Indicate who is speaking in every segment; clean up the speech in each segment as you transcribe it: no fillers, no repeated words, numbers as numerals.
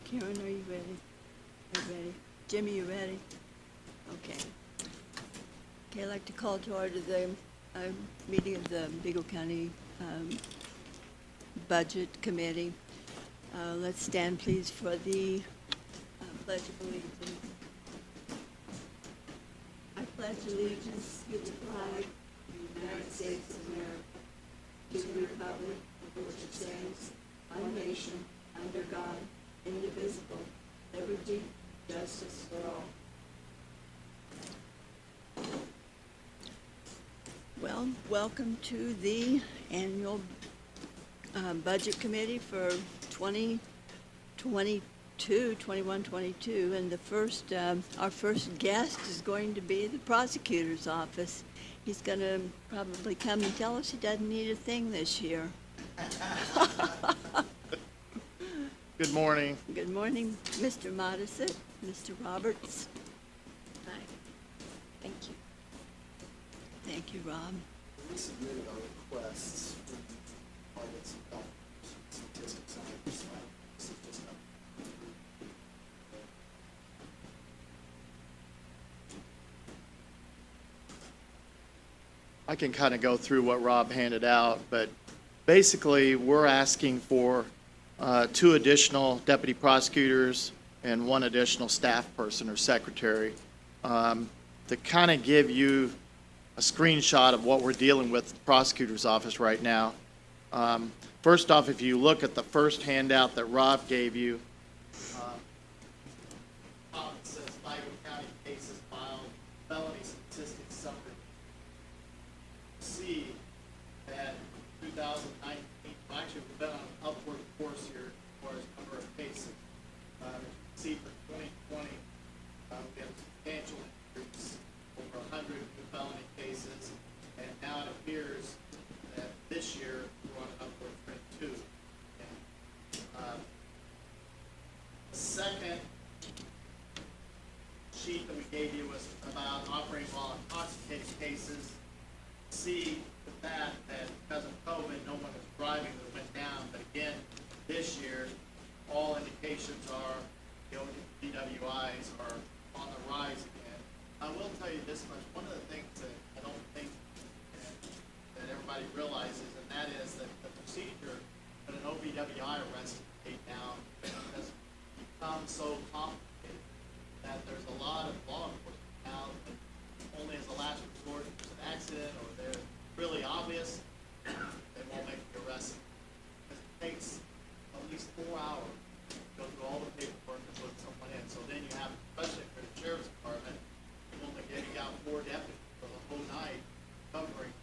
Speaker 1: Karen, are you ready? Are you ready? Jimmy, you ready? Okay. Okay, I'd like to call to order the meeting of the Beagle County Budget Committee. Let's stand, please, for the Pledge of Allegiance. I pledge allegiance to the flag of the United States of America, to the republic for which it stands, one nation, under God, indivisible, liberty, justice for all. Well, welcome to the annual Budget Committee for 21-22, and the first, our first guest is going to be the prosecutor's office. He's going to probably come and tell us he doesn't need a thing this year.
Speaker 2: Good morning.
Speaker 1: Good morning, Mr. Modisett, Mr. Roberts.
Speaker 3: Hi. Thank you.
Speaker 1: Thank you, Rob.
Speaker 4: We submitted our requests for audits and statistics on this slide. This is just a-
Speaker 2: I can kind of go through what Rob handed out, but basically, we're asking for 2 additional deputy prosecutors and 1 additional staff person or secretary to kind of give you a screenshot of what we're dealing with at the prosecutor's office right now. First off, if you look at the first handout that Rob gave you, it says Beagle County cases filed, felony statistics summary. See that 2019, actually we've been on an upward course here as far as number of cases. As you can see for 2020, we have a substantial increase, over 100 new felony cases, and now it appears that this year we're on an upward trend too. And, the second sheet that we gave you was about operating while intoxicated cases. See with that because of COVID, no one was driving, that went down. But again, this year, all indications are the DWIs are on the rise again. I will tell you this much, one of the things that I don't think that everybody realizes, and that is that the procedure that an OBWI arrest take down has become so complicated that there's a lot of law enforcement now that only as a last resort, if there's an accident or they're really obvious, they won't make the arrest. Because it takes at least 4 hours to go through all the paperwork and put someone in. So then you have, especially for the sheriff's department, you're only getting out 4 deputies for the whole night covering.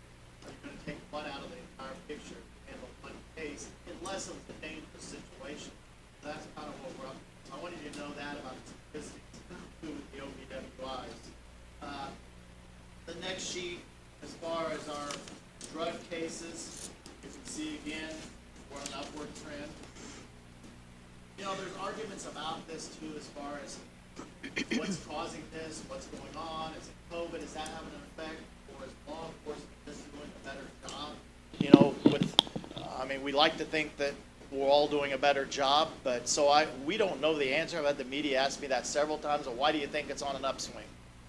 Speaker 2: Are you gonna take one out of the entire picture, handle one case, unless it's a dangerous situation? So that's kind of what we're up. I wanted you to know that about the statistics with the OBWIs. The next sheet, as far as our drug cases, you can see again, we're on an upward trend. You know, there's arguments about this too, as far as what's causing this, what's going on, is it COVID, is that having an effect, or is law enforcement just doing a better job? You know, we like to think that we're all doing a better job, but we don't know the answer. I've had the media ask me that several times, well, why do you think it's on an upswing?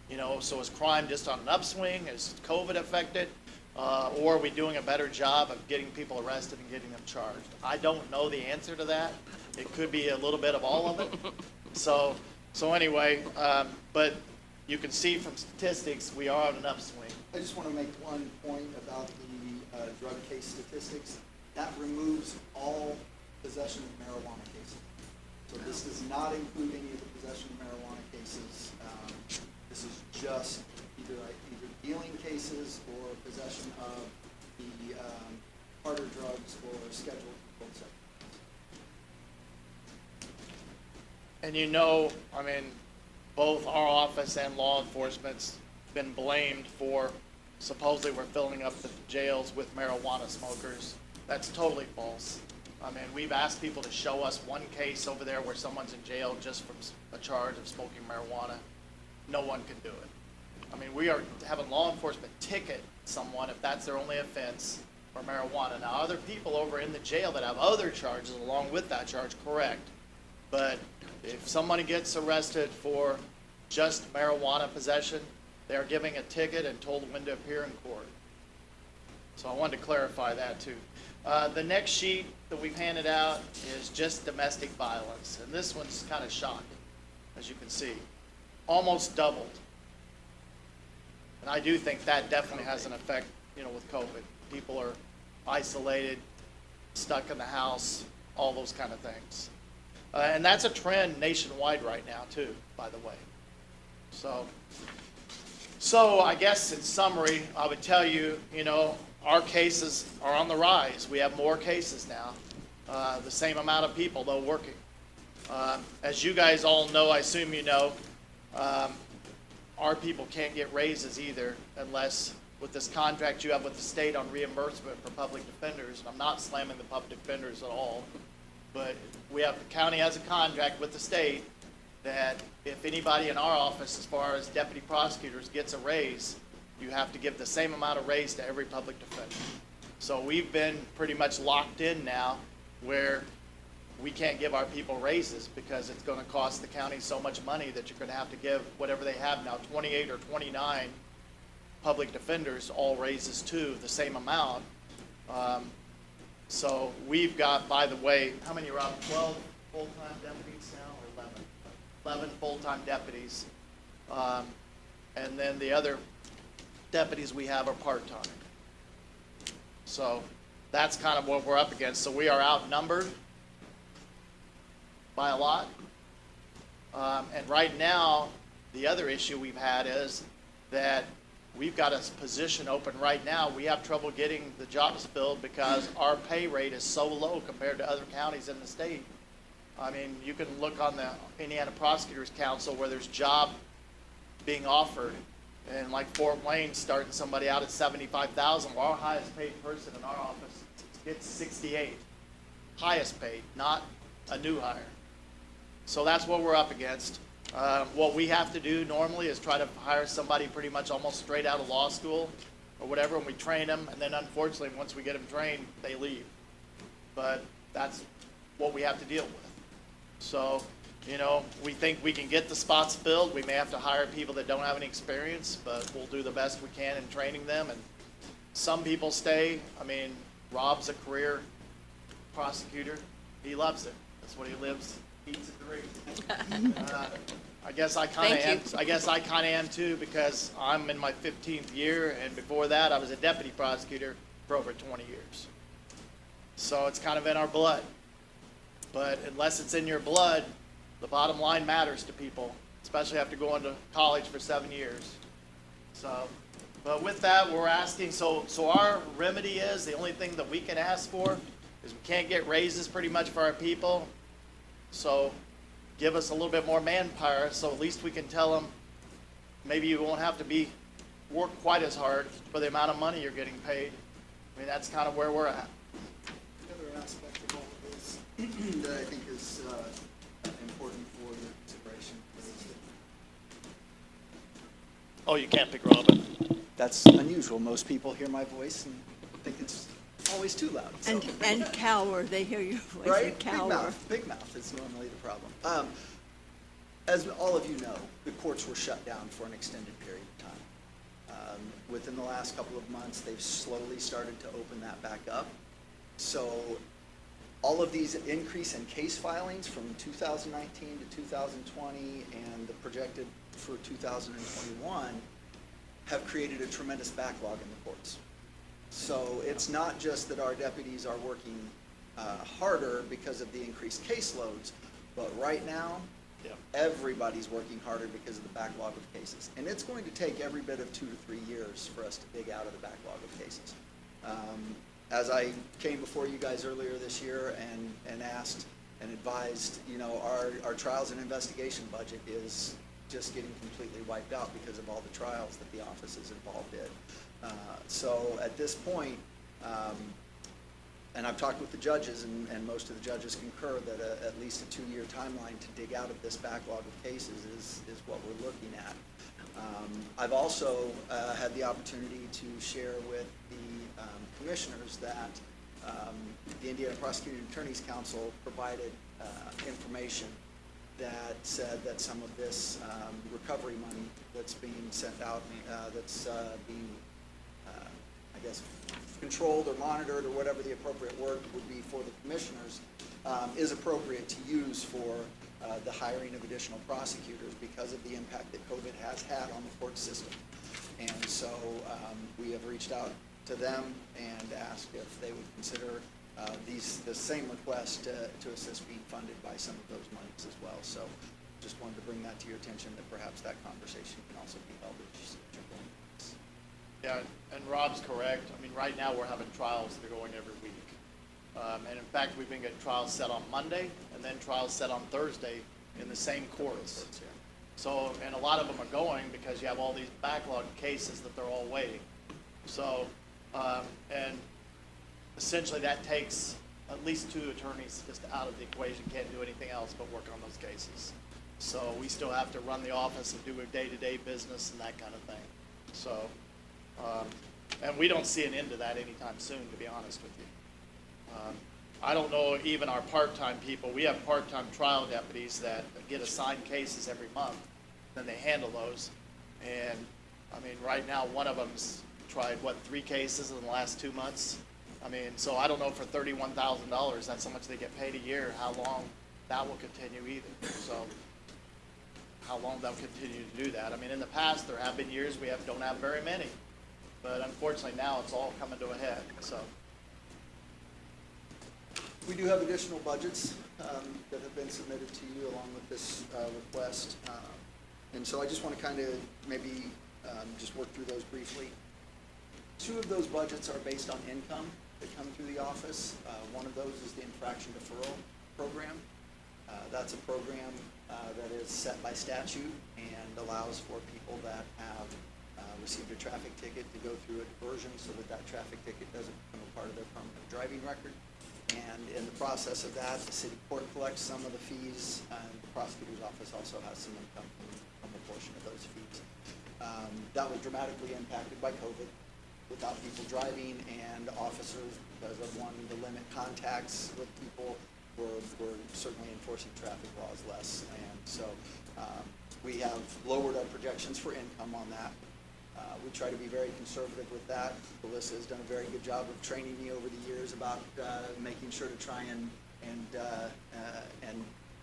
Speaker 2: You know, so is crime just on an upswing? Is COVID affected? Or are we doing a better job of getting people arrested and getting them charged? I don't know the answer to that. It could be a little bit of all of it. So anyway, but you can see from statistics, we are on an upswing.
Speaker 4: I just want to make one point about the drug case statistics. That removes all possession of marijuana cases. So this does not include any of the possession of marijuana cases. This is just either dealing cases or possession of the harder drugs or scheduled controlled substances.
Speaker 2: And you know, both our office and law enforcement's been blamed for supposedly we're filling up the jails with marijuana smokers. That's totally false. We've asked people to show us one case over there where someone's in jail just from a charge of smoking marijuana. No one can do it. We are having law enforcement ticket someone if that's their only offense for marijuana. Now, other people over in the jail that have other charges along with that charge, correct. But if somebody gets arrested for just marijuana possession, they are giving a ticket and told when to appear in court. So I wanted to clarify that too. The next sheet that we've handed out is just domestic violence, and this one's kind of shocking, as you can see, almost doubled. And I do think that definitely has an effect, with COVID. People are isolated, stuck in the house, all those kind of things. And that's a trend nationwide right now too, by the way. So I guess in summary, I would tell you, our cases are on the rise. We have more cases now, the same amount of people though working. As you guys all know, I assume you know, our people can't get raises either unless with this contract you have with the state on reimbursement for public defenders. And I'm not slamming the public defenders at all, but the county has a contract with the state that if anybody in our office, as far as deputy prosecutors, gets a raise, you have to give the same amount of raise to every public defender. So we've been pretty much locked in now where we can't give our people raises because it's going to cost the county so much money that you're going to have to give whatever they have now, 28 or 29 public defenders, all raises too, the same amount. So we've got, by the way, how many are out? 12 full-time deputies now, or 11? 11 full-time deputies. And then the other deputies we have are part-time. So that's kind of what we're up against. So we are outnumbered by a lot. And right now, the other issue we've had is that we've got a position open right now. We have trouble getting the jobs filled because our pay rate is so low compared to other counties in the state. I mean, you can look on the Indiana Prosecutors Council where there's job being offered, and like Fort Wayne starting somebody out at $75,000. Well, our highest paid person in our office gets 68. Highest paid, not a new hire. So that's what we're up against. What we have to do normally is try to hire somebody pretty much almost straight out of law school or whatever, and we train them, and then unfortunately once we get them trained, they leave. But that's what we have to deal with. So, we think we can get the spots filled. We may have to hire people that don't have any experience, but we'll do the best we can in training them. And some people stay. I mean, Rob's a career prosecutor. He loves it. That's what he lives, eats, and breathes. I guess I kind of am.
Speaker 3: Thank you.
Speaker 2: I guess I kind of am too, because I'm in my 15th year, and before that, I was a deputy prosecutor for over 20 years. So it's kind of in our blood. But unless it's in your blood, the bottom line matters to people, especially after going to college for 7 years. So, but with that, we're asking, so our remedy is, the only thing that we can ask for is we can't get raises pretty much for our people. So give us a little bit more manpower, so at least we can tell them, maybe you won't have to work quite as hard for the amount of money you're getting paid. I mean, that's kind of where we're at.
Speaker 4: The other aspect of all of this that I think is important for the consideration is
Speaker 2: Oh, you can't pick Robin.
Speaker 4: that's unusual. Most people hear my voice and think it's always too loud. So.
Speaker 1: And cower, they hear your voice
Speaker 4: Right?
Speaker 1: and cower.
Speaker 4: Big mouth is normally the problem. As all of you know, the courts were shut down for an extended period of time. Within the last couple of months, they've slowly started to open that back up. So all of these increase in case filings from 2019 to 2020 and the projected for 2021 have created a tremendous backlog in the courts. So it's not just that our deputies are working harder because of the increased caseloads, but right now, everybody's working harder because of the backlog of cases. And it's going to take every bit of 2 to 3 years for us to dig out of the backlog of cases. As I came before you guys earlier this year and asked and advised, our trials and investigation budget is just getting completely wiped out because of all the trials that the office is involved in. So at this point, and I've talked with the judges, and most of the judges concur that at least a 2-year timeline to dig out of this backlog of cases is what we're looking at. I've also had the opportunity to share with the commissioners that the Indiana Prosecuting Attorneys Council provided information that said that some of this recovery money that's being sent out, that's being, I guess, controlled or monitored, or whatever the appropriate word would be for the commissioners, is appropriate to use for the hiring of additional prosecutors because of the impact that COVID has had on the court system. And so we have reached out to them and asked if they would consider the same request to assist being funded by some of those monies as well. So just wanted to bring that to your attention, that perhaps that conversation can also be held at future points.
Speaker 2: Yeah, and Rob's correct. I mean, right now, we're having trials that are going every week. And in fact, we've been getting trials set on Monday and then trials set on Thursday in the same courts. So, and a lot of them are going because you have all these backlog cases that they're all waiting. So, and essentially that takes at least 2 attorneys just out of the equation, can't do anything else but work on those cases. So we still have to run the office and do our day-to-day business and that kind of thing. So, and we don't see an end to that anytime soon, to be honest with you. I don't know, even our part-time people, we have part-time trial deputies that get assigned cases every month, then they handle those. And, I mean, right now, one of them's tried, 3 cases in the last 2 months? I mean, so I don't know, for $31,000, that's how much they get paid a year, how long that will continue either. So, how long they'll continue to do that. I mean, in the past, there have been years we don't have very many. But unfortunately, now it's all coming to a head, so.
Speaker 4: We do have additional budgets that have been submitted to you along with this request. And so I just want to kind of maybe just work through those briefly. 2 of those budgets are based on income that come through the office. One of those is the infraction deferral program. That's a program that is set by statute and allows for people that have received a traffic ticket to go through a diversion so that that traffic ticket doesn't become a part of their permanent driving record. And in the process of that, the city court collects some of the fees, and the prosecutor's office also has some income from a portion of those fees. That was dramatically impacted by COVID, without people driving, and officers, because of wanting to limit contacts with people, were certainly enforcing traffic laws less. And so we have lowered our projections for income on that. We try to be very conservative with that. Melissa has done a very good job of training me over the years about making sure to try and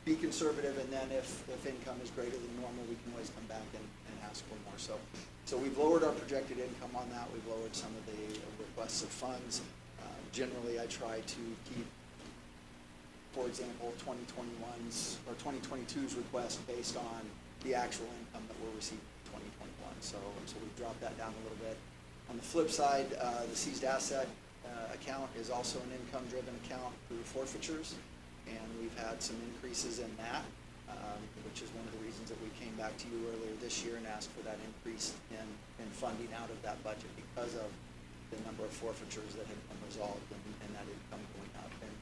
Speaker 4: be conservative, and then if income is greater than normal, we can always come back and ask for more. So we've lowered our projected income on that. We've lowered some of the requests of funds. Generally, I try to keep, for example, 2021's or 2022's request based on the actual income that we're receiving in 2021. So we've dropped that down a little bit. On the flip side, the seized asset account is also an income-driven account through forfeitures, and we've had some increases in that, which is one of the reasons that we came back to you earlier this year and asked for that increase in funding out of that budget because of the number of forfeitures that had been resolved and that income going up. And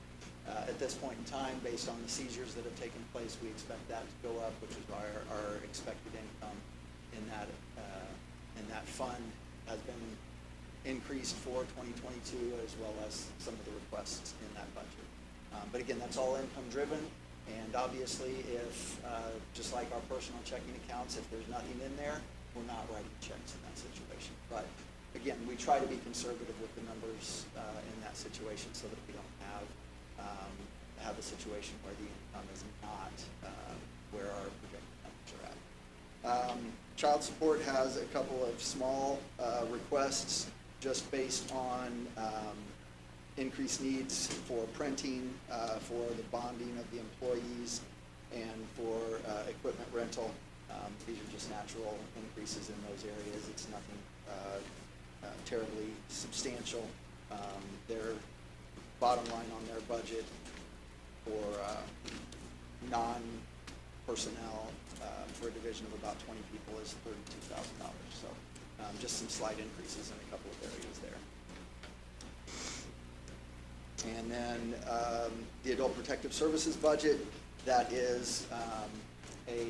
Speaker 4: at this point in time, based on the seizures that have taken place, we expect that to go up, which is why our expected income in that fund has been increased for 2022, as well as some of the requests in that budget. But again, that's all income driven, and obviously if, just like our personal checking accounts, if there's nothing in there, we're not writing checks in that situation. But again, we try to be conservative with the numbers in that situation so that we don't have a situation where the income is not where our projected numbers are at. Child support has a couple of small requests just based on increased needs for printing, for the bonding of the employees, and for equipment rental. These are just natural increases in those areas. It's nothing terribly substantial. Their bottom line on their budget for non-personnel for a division of about 20 people is $32,000. So just some slight increases in a couple of areas there. And then the Adult Protective Services budget, that is a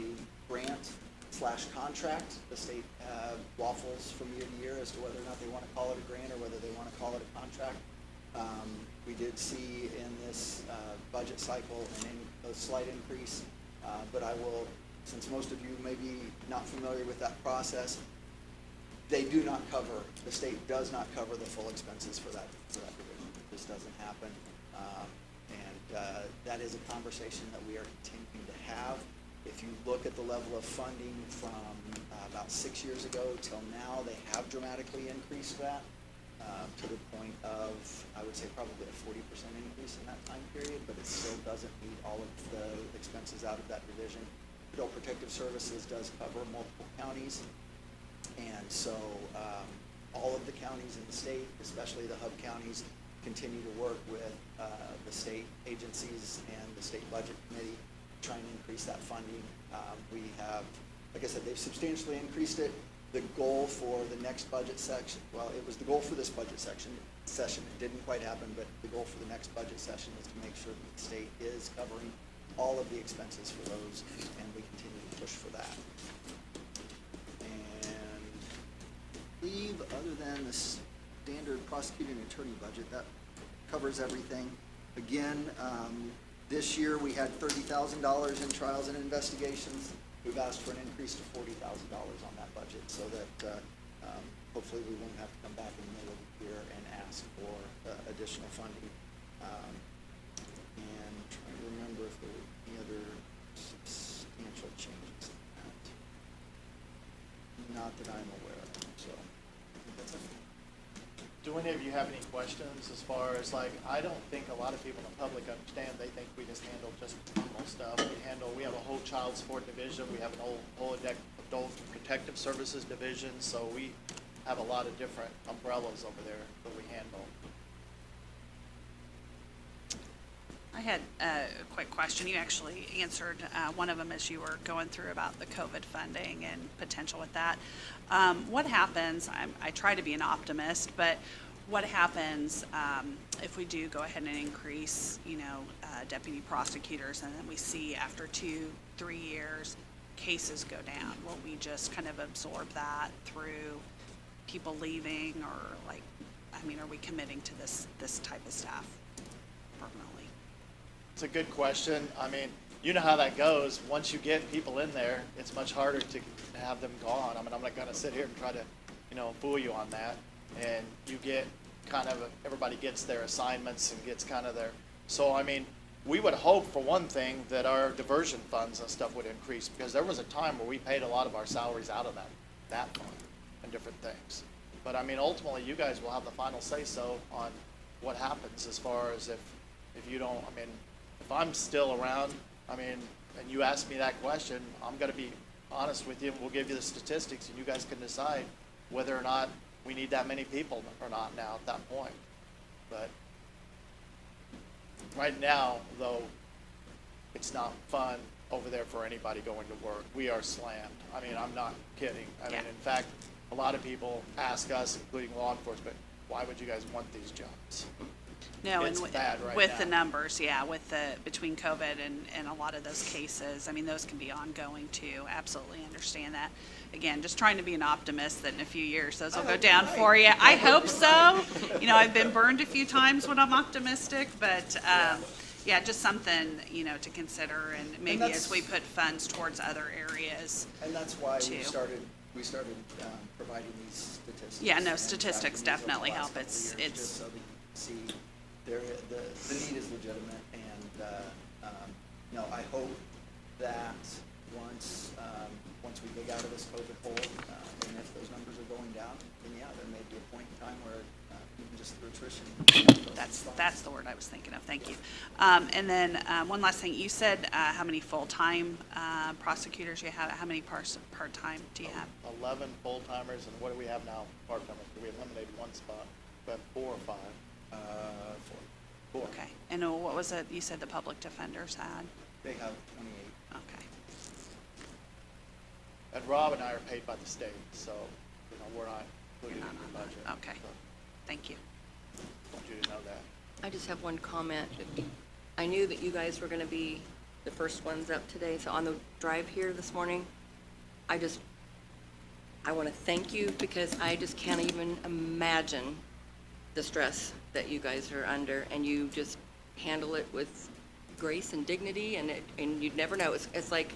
Speaker 4: grant/contract. The state waffles from year to year as to whether or not they want to call it a grant or whether they want to call it a contract. We did see in this budget cycle a a slight increase, but I will, since most of you may be not familiar with that process, they do not cover, the state does not cover the full expenses for that division. This doesn't happen. That is a conversation that we are continuing to have. If you look at the level of funding from about 6 years ago till now, they have dramatically increased that to the point of, I would say, probably a 40% increase in that time period, but it still doesn't meet all of the expenses out of that division. Adult Protective Services does cover multiple counties, and so all of the counties in the state, especially the hub counties, continue to work with the state agencies and the state budget committee, trying to increase that funding. We have, like I said, they've substantially increased it. The goal for the next budget section, well, it was the goal for this budget session. It didn't quite happen, but the goal for the next budget session is to make sure that the state is covering all of the expenses for those, and we continue to push for that. And I believe, other than the standard prosecuting attorney budget, that covers everything. Again, this year we had $30,000 in trials and investigations. We've asked for an increase to $40,000 on that budget, so that hopefully we won't have to come back in the middle of the year and ask for additional funding. And trying to remember if there were any other substantial changes in that. Not that I'm aware of, so I think that's it.
Speaker 2: Do any of you have any questions as far as, like, I don't think a lot of people in the public understand. They think we just handle just criminal stuff. We have a whole child support division. We have an whole adult protective services division. So we have a lot of different umbrellas over there that we handle.
Speaker 5: I had a quick question. You actually answered one of them as you were going through about the COVID funding and potential with that. What happens, I try to be an optimist, but what happens if we do go ahead and increase, deputy prosecutors, and then we see after 2-3 years, cases go down? Will we just kind of absorb that through people leaving, or are we committing to this type of staff permanently?
Speaker 2: It's a good question. I mean, you know how that goes. Once you get people in there, it's much harder to have them gone. I mean, I'm not going to sit here and try to, fool you on that. And you get everybody gets their assignments and gets kind of their, so I mean, we would hope for one thing that our diversion funds and stuff would increase, because there was a time where we paid a lot of our salaries out of that fund and different things. But I mean, ultimately, you guys will have the final say so on what happens as far as if you don't, I mean, if I'm still around, I mean, and you ask me that question, I'm going to be honest with you. We'll give you the statistics, and you guys can decide whether or not we need that many people or not now at that point. But right now, though, it's not fun over there for anybody going to work. We are slammed. I mean, I'm not kidding. I mean, in fact, a lot of people ask us, including law enforcement, why would you guys want these jobs?
Speaker 5: No,
Speaker 2: It's
Speaker 5: and
Speaker 2: bad right
Speaker 5: with
Speaker 2: now.
Speaker 5: the numbers, between COVID and a lot of those cases, I mean, those can be ongoing too. Absolutely understand that. Again, just trying to be an optimist that in a few years those will go down for you. I hope so. I've been burned a few times when I'm optimistic, but just something, to consider, and maybe as we put funds towards other areas.
Speaker 4: And that's why
Speaker 5: too.
Speaker 4: we started providing these statistics.
Speaker 5: Yeah, no,
Speaker 4: and
Speaker 5: statistics
Speaker 4: tracking these over the
Speaker 5: definitely
Speaker 4: last
Speaker 5: help.
Speaker 4: couple
Speaker 5: It's-
Speaker 4: of years,
Speaker 5: it's-
Speaker 4: just so that you can see the need is legitimate, and I hope that once we dig out of this COVID hole, and if those numbers are going down, then there may be a point in time where even just through attrition.
Speaker 5: That's the word I was thinking of. Thank you. And then one last thing. You said how many full-time prosecutors you have? How many part-time do you have?
Speaker 2: 11 full-timers, and what do we have now, part-timers? We eliminated one spot, but 4 or 5? 4.
Speaker 5: Okay. And what was it you said the public defenders had?
Speaker 4: They have 28.
Speaker 5: Okay.
Speaker 2: And Rob and I are paid by the state, so, we're not included in the budget.
Speaker 5: Okay.
Speaker 2: So,
Speaker 5: Thank you.
Speaker 2: I want you to know that.
Speaker 3: I just have one comment. I knew that you guys were going to be the first ones up today, so on the drive here this morning, I want to thank you, because I just can't even imagine the stress that you guys are under, and you just handle it with grace and dignity, and you'd never know. It's like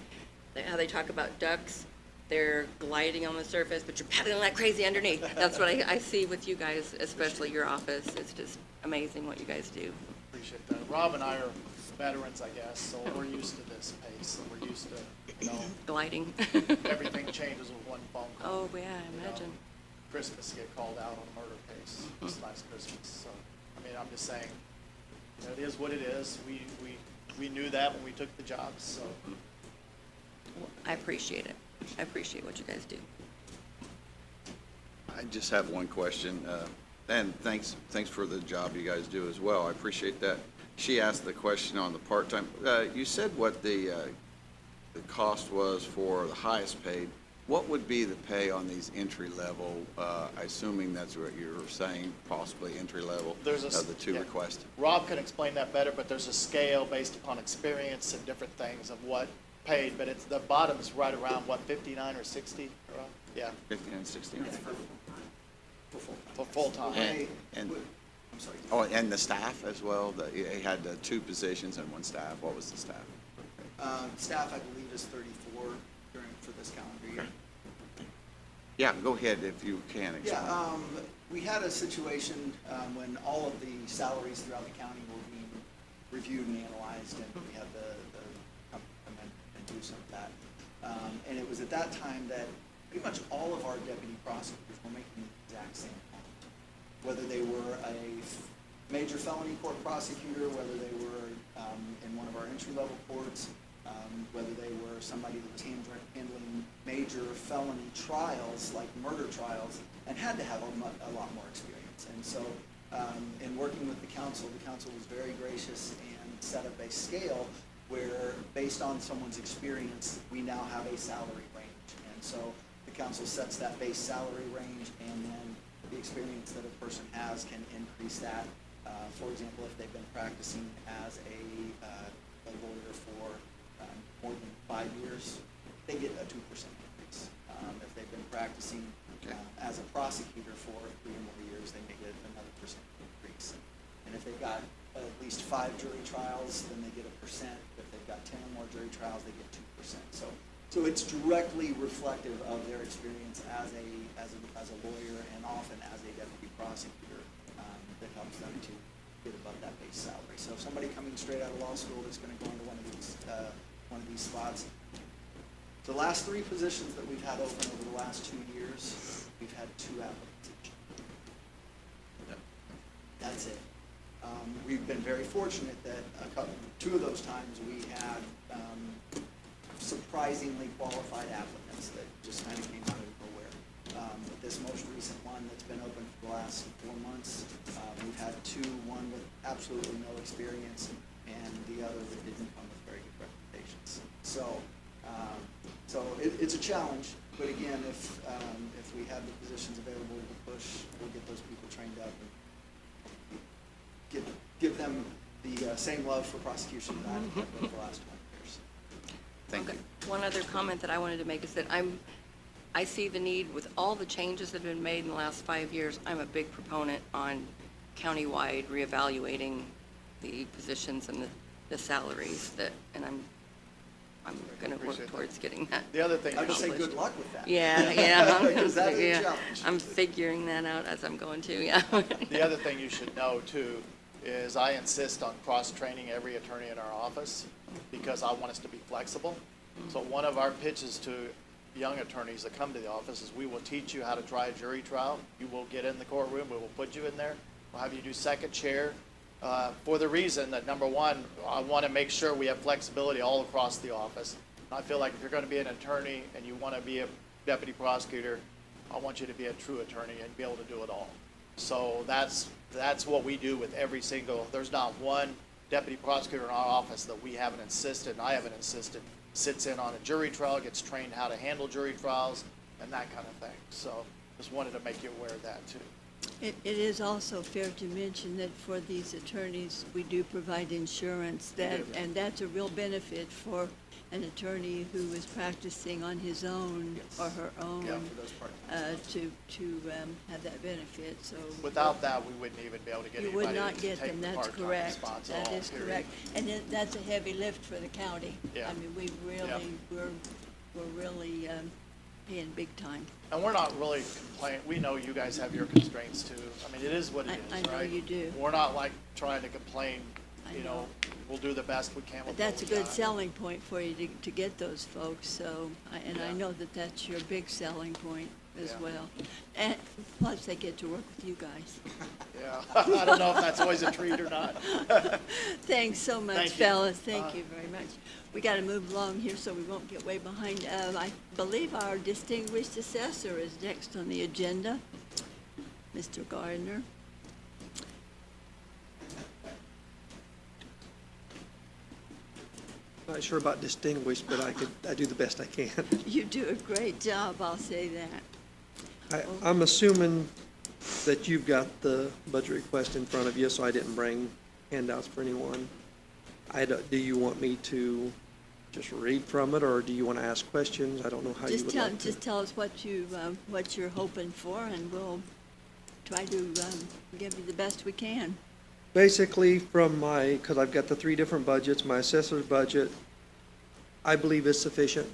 Speaker 3: how they talk about ducks. They're gliding on the surface, but you're paddling like crazy underneath. That's what I see with you guys, especially your office. It's just amazing what you guys do.
Speaker 2: Appreciate that. Rob and I are veterans, I guess, so we're used to this pace, and we're used to,
Speaker 3: Gliding.
Speaker 2: everything changes with one phone call.
Speaker 3: Oh, yeah, I imagine.
Speaker 2: Christmas get called out on murder case this last Christmas, so, I mean, I'm just saying, it is what it is. We knew that when we took the job, so.
Speaker 3: I appreciate it. I appreciate what you guys do.
Speaker 6: I just have one question, and thanks for the job you guys do as well. I appreciate that. She asked the question on the part-time. You said what the cost was for the highest paid. What would be the pay on these entry level? Assuming that's what you're saying, possibly entry level of the two
Speaker 2: yeah.
Speaker 6: requested.
Speaker 2: Rob can explain that better, but there's a scale based upon experience and different things of what paid, but the bottom is right around, what, 59 or 60? Rob? Yeah,
Speaker 6: 15 and 16.
Speaker 2: for full-time.
Speaker 6: And
Speaker 4: I'm sorry.
Speaker 6: oh, and the staff as well. You had two positions and one staff. What was the staff?
Speaker 4: Staff, I believe, is 34 for this calendar year.
Speaker 6: Yeah, go ahead if you can explain.
Speaker 4: Yeah, we had a situation when all of the salaries throughout the county were being reviewed and analyzed, and we had the company come in and do some of that. And it was at that time that pretty much all of our deputy prosecutors were making the exact same point. Whether they were a major felony court prosecutor, whether they were in one of our entry-level courts, whether they were somebody that was handling major felony trials, like murder trials, and had to have a lot more experience. And so in working with the council was very gracious and set up a scale where, based on someone's experience, we now have a salary range. And so the council sets that base salary range, and then the experience that a person has can increase that. For example, if they've been practicing as a lawyer for more than 5 years, they get a 2% increase. If they've been practicing as a prosecutor for 3 or more years, they may get another % increase. And if they've got at least 5 jury trials, then they get 1%. If they've got 10 or more jury trials, they get 2%. So it's directly reflective of their experience as a lawyer, and often as a deputy prosecutor, that helps them to get above that base salary. So if somebody coming straight out of law school is going to go into one of these spots, the last 3 positions that we've had open over the last 2 years, we've had 2 applicants each. That's it. We've been very fortunate that 2 of those times we had surprisingly qualified applicants that just kind of came out of nowhere. But this most recent one that's been open for the last 4 months, we've had 2, one with absolutely no experience, and the other that didn't come with very good recommendations. So it's a challenge, but again, if we have the positions available to push, we'll get those people trained up and give them the same love for prosecution that I've had for the last 20 years.
Speaker 6: Thank you.
Speaker 3: One other comment that I wanted to make is that I see the need with all the changes that have been made in the last 5 years. I'm a big proponent on countywide reevaluating the positions and the salaries and I'm going to work
Speaker 2: Appreciate
Speaker 3: towards getting that.
Speaker 2: The other thing
Speaker 4: I would say
Speaker 3: accomplished.
Speaker 4: good luck with that.
Speaker 3: Yeah.
Speaker 4: Because that is a
Speaker 3: Yeah.
Speaker 4: challenge.
Speaker 3: I'm figuring that out as I'm going to, yeah.
Speaker 2: The other thing you should know too is I insist on cross-training every attorney in our office because I want us to be flexible. So one of our pitches to young attorneys that come to the office is we will teach you how to try a jury trial. You will get in the courtroom, we will put you in there. We'll have you do second chair for the reason that, number one, I want to make sure we have flexibility all across the office. I feel like if you're going to be an attorney and you want to be a deputy prosecutor, I want you to be a true attorney and be able to do it all. So that's what we do with every single, there's not one deputy prosecutor in our office that we haven't insisted, and I haven't insisted, sits in on a jury trial, gets trained how to handle jury trials, and that kind of thing. So just wanted to make you aware of that too.
Speaker 1: It is also fair to mention that for these attorneys, we do provide insurance and that's a real benefit for an attorney who is practicing on his own
Speaker 4: Yes.
Speaker 1: or her own.
Speaker 4: Yeah, for those part.
Speaker 1: To have that benefit, so.
Speaker 2: Without that, we wouldn't even be able to get
Speaker 1: You
Speaker 2: anybody
Speaker 1: would not
Speaker 2: to
Speaker 1: get
Speaker 2: take
Speaker 1: them,
Speaker 2: the
Speaker 1: that's
Speaker 2: part-time
Speaker 1: correct.
Speaker 2: spots
Speaker 1: That
Speaker 2: at all,
Speaker 1: is
Speaker 2: period.
Speaker 1: correct. And that's a heavy lift for the county.
Speaker 2: Yeah.
Speaker 1: I mean, we're really paying big time.
Speaker 2: And we're not really complaining, we know you guys have your constraints too. I mean, it is what it
Speaker 1: I
Speaker 2: is,
Speaker 1: know
Speaker 2: right?
Speaker 1: you do.
Speaker 2: We're not like trying to complain,
Speaker 1: I
Speaker 2: you
Speaker 1: know.
Speaker 2: know, we'll do the best we can
Speaker 1: But
Speaker 2: with what
Speaker 1: that's a
Speaker 2: we
Speaker 1: good
Speaker 2: got.
Speaker 1: selling point for you to get those folks, so, and I
Speaker 2: Yeah.
Speaker 1: know that that's your big selling point as
Speaker 2: Yeah.
Speaker 1: well. And plus, they get to work with you guys.
Speaker 2: Yeah, I don't know if that's always a treat or not.
Speaker 1: Thanks so much,
Speaker 2: Thank you.
Speaker 1: fellas, thank you very much. We gotta move along here so we won't get way behind. I believe our distinguished assessor is next on the agenda, Mr. Gardner.
Speaker 7: Not sure about distinguished, but I do the best I can.
Speaker 1: You do a great job, I'll say that.
Speaker 7: I'm assuming that you've got the budget request in front of you, so I didn't bring handouts for anyone. Do you want me to just read from it, or do you want to ask questions? I don't know how you would like to.
Speaker 1: Just tell us what you're hoping for, and we'll try to give you the best we can.
Speaker 7: Basically, because I've got the 3 different budgets, my assessor's budget, I believe is sufficient.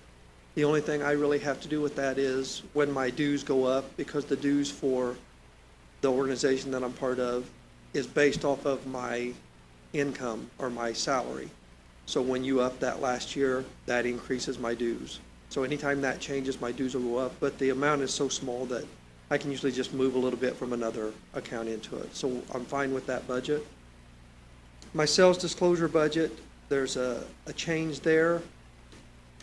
Speaker 7: The only thing I really have to do with that is when my dues go up, because the dues for the organization that I'm part of is based off of my income or my salary. So when you up that last year, that increases my dues. So anytime that changes, my dues will go up, but the amount is so small that I can usually just move a little bit from another account into it. So I'm fine with that budget. My sales disclosure budget, there's a change there.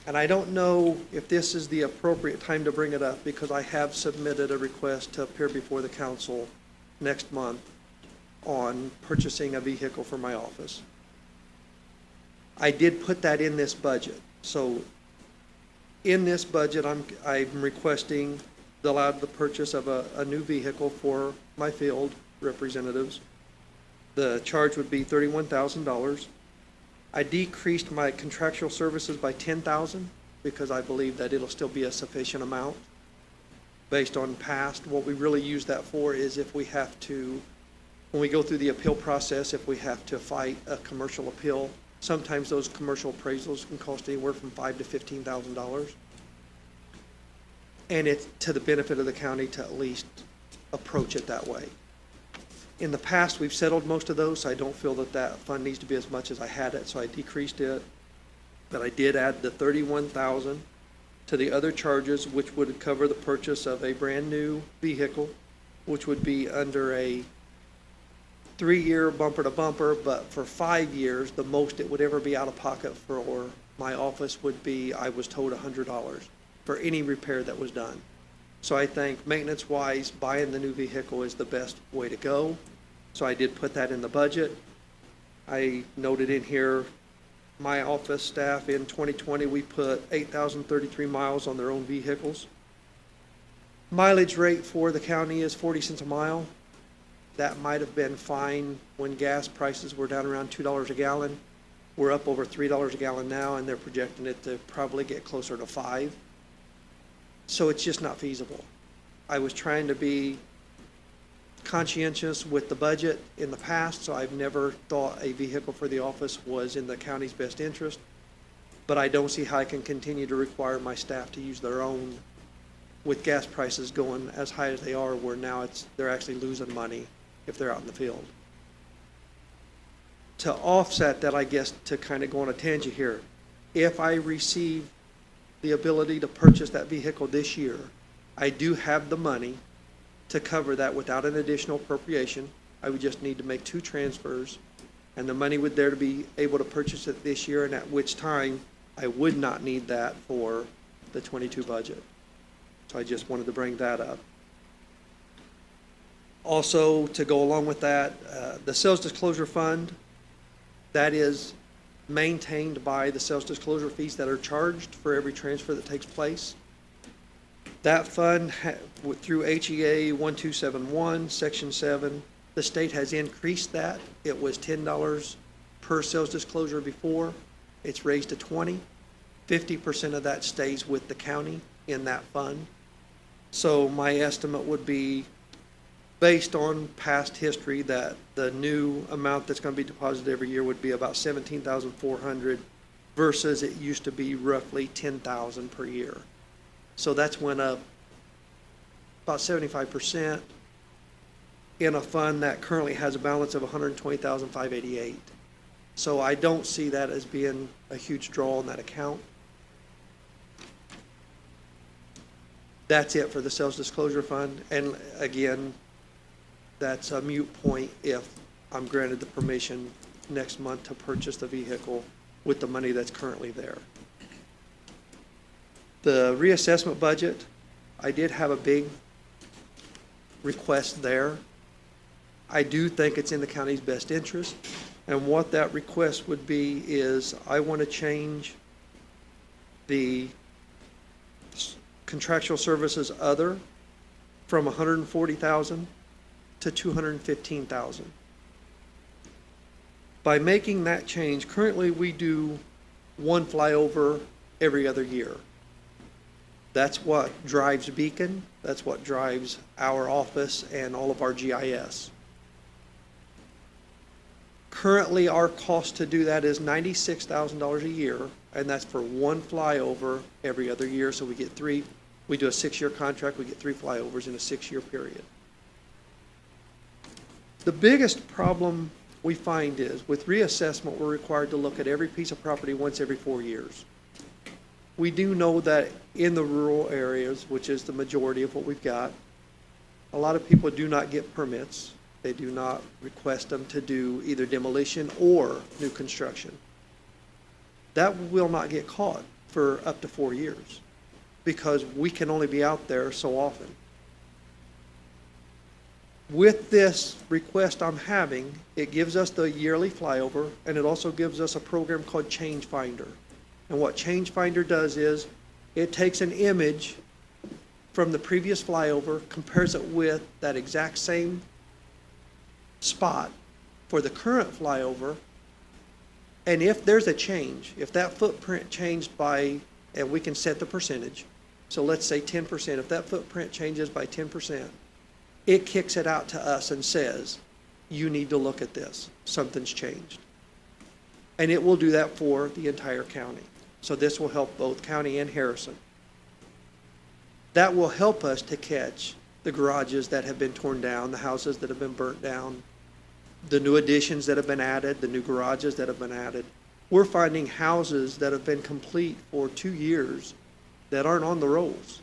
Speaker 7: And I don't know if this is the appropriate time to bring it up, because I have submitted a request to appear before the council next month on purchasing a vehicle for my office. I did put that in this budget. So in this budget, I'm requesting the purchase of a new vehicle for my field representatives. The charge would be $31,000. I decreased my contractual services by $10,000 because I believe that it'll still be a sufficient amount based on past. What we really use that for is if we have to, when we go through the appeal process, if we have to fight a commercial appeal, sometimes those commercial appraisals can cost anywhere from $5,000 to $15,000. And it's to the benefit of the county to at least approach it that way. In the past, we've settled most of those, so I don't feel that that fund needs to be as much as I had it, so I decreased it. But I did add the $31,000 to the other charges, which would cover the purchase of a brand-new vehicle, which would be under a 3-year bumper to bumper, but for 5 years, the most it would ever be out of pocket for my office would be, I was told, $100 for any repair that was done. So I think maintenance-wise, buying the new vehicle is the best way to go. So I did put that in the budget. I noted in here, my office staff in 2020, we put 8,033 miles on their own vehicles. Mileage rate for the county is 40 cents a mile. That might have been fine when gas prices were down around $2 a gallon. We're up over $3 a gallon now, and they're projecting it to probably get closer to $5. So it's just not feasible. I was trying to be conscientious with the budget in the past, so I've never thought a vehicle for the office was in the county's best interest. But I don't see how I can continue to require my staff to use their own with gas prices going as high as they are, where now they're actually losing money if they're out in the field. To offset that, I guess, to kind of go on a tangent here, if I receive the ability to purchase that vehicle this year, I do have the money to cover that without an additional appropriation. I would just need to make 2 transfers, and the money would there to be able to purchase it this year, and at which time I would not need that for the 22 budget. So I just wanted to bring that up. Also, to go along with that, the sales disclosure fund, that is maintained by the sales disclosure fees that are charged for every transfer that takes place. That fund, through HEA 1271, Section 7, the state has increased that. It was $10 per sales disclosure before. It's raised to 20. 50% of that stays with the county in that fund. So my estimate would be, based on past history, that the new amount that's going to be deposited every year would be about $17,400 versus it used to be roughly $10,000 per year. So that's went up about 75% in a fund that currently has a balance of $120,588. So I don't see that as being a huge draw on that account. That's it for the sales disclosure fund. And again, that's a moot point if I'm granted the permission next month to purchase the vehicle with the money that's currently there. The reassessment budget, I did have a big request there. I do think it's in the county's best interest. And what that request would be is I want to change the contractual services other from $140,000 to $215,000. By making that change, currently we do one flyover every other year. That's what drives Beacon. That's what drives our office and all of our GIS. Currently, our cost to do that is $96,000 a year, and that's for one flyover every other year. So we get three. We do a 6-year contract. We get 3 flyovers in a 6-year period. The biggest problem we find is with reassessment, we're required to look at every piece of property once every 4 years. We do know that in the rural areas, which is the majority of what we've got, a lot of people do not get permits. They do not request them to do either demolition or new construction. That will not get caught for up to 4 years because we can only be out there so often. With this request I'm having, it gives us the yearly flyover, and it also gives us a program called Change Finder. And what Change Finder does is it takes an image from the previous flyover, compares it with that exact same spot for the current flyover, and if there's a change, if that footprint changed by, and we can set the percentage, so let's say 10%, if that footprint changes by 10%, it kicks it out to us and says, you need to look at this, something's changed. And it will do that for the entire county. So this will help both county and Harrison. That will help us to catch the garages that have been torn down, the houses that have been burnt down, the new additions that have been added, the new garages that have been added. We're finding houses that have been complete for 2 years that aren't on the rolls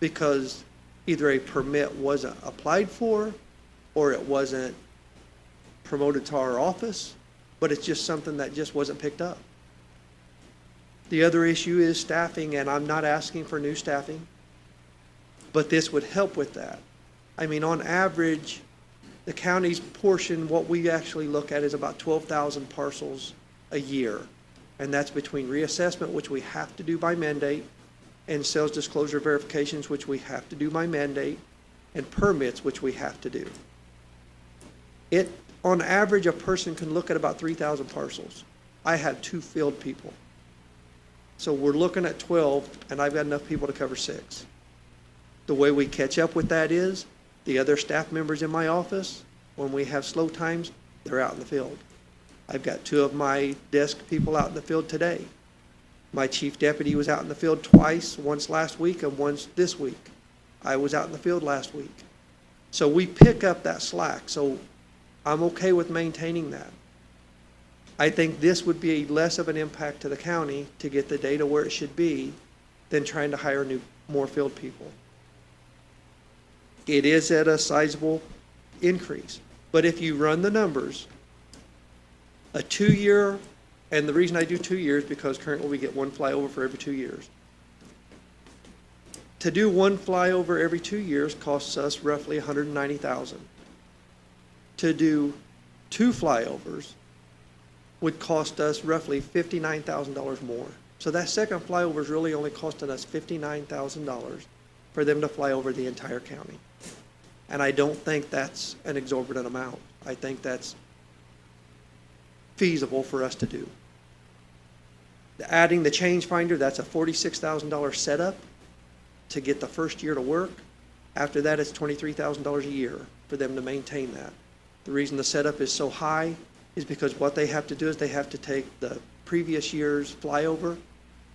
Speaker 7: because either a permit wasn't applied for or it wasn't promoted to our office, but it's just something that just wasn't picked up. The other issue is staffing, and I'm not asking for new staffing, but this would help with that. I mean, on average, the county's portion, what we actually look at is about 12,000 parcels a year. And that's between reassessment, which we have to do by mandate, and sales disclosure verifications, which we have to do by mandate, and permits, which we have to do. On average, a person can look at about 3,000 parcels. I have 2 field people. So we're looking at 12, and I've got enough people to cover 6. The way we catch up with that is the other staff members in my office, when we have slow times, they're out in the field. I've got 2 of my desk people out in the field today. My chief deputy was out in the field twice, once last week and once this week. I was out in the field last week. So we pick up that slack. So I'm okay with maintaining that. I think this would be less of an impact to the county to get the data where it should be than trying to hire more field people. It is at a sizable increase. But if you run the numbers, a 2-year, and the reason I do 2 years because currently we get 1 flyover for every 2 years. To do 1 flyover every 2 years costs us roughly $190,000. To do 2 flyovers would cost us roughly $59,000 more. So that second flyover is really only costing us $59,000 for them to fly over the entire county. And I don't think that's an exorbitant amount. I think that's feasible for us to do. Adding the change finder, that's a $46,000 setup to get the first year to work. After that, it's $23,000 a year for them to maintain that. The reason the setup is so high is because what they have to do is they have to take the previous year's flyover.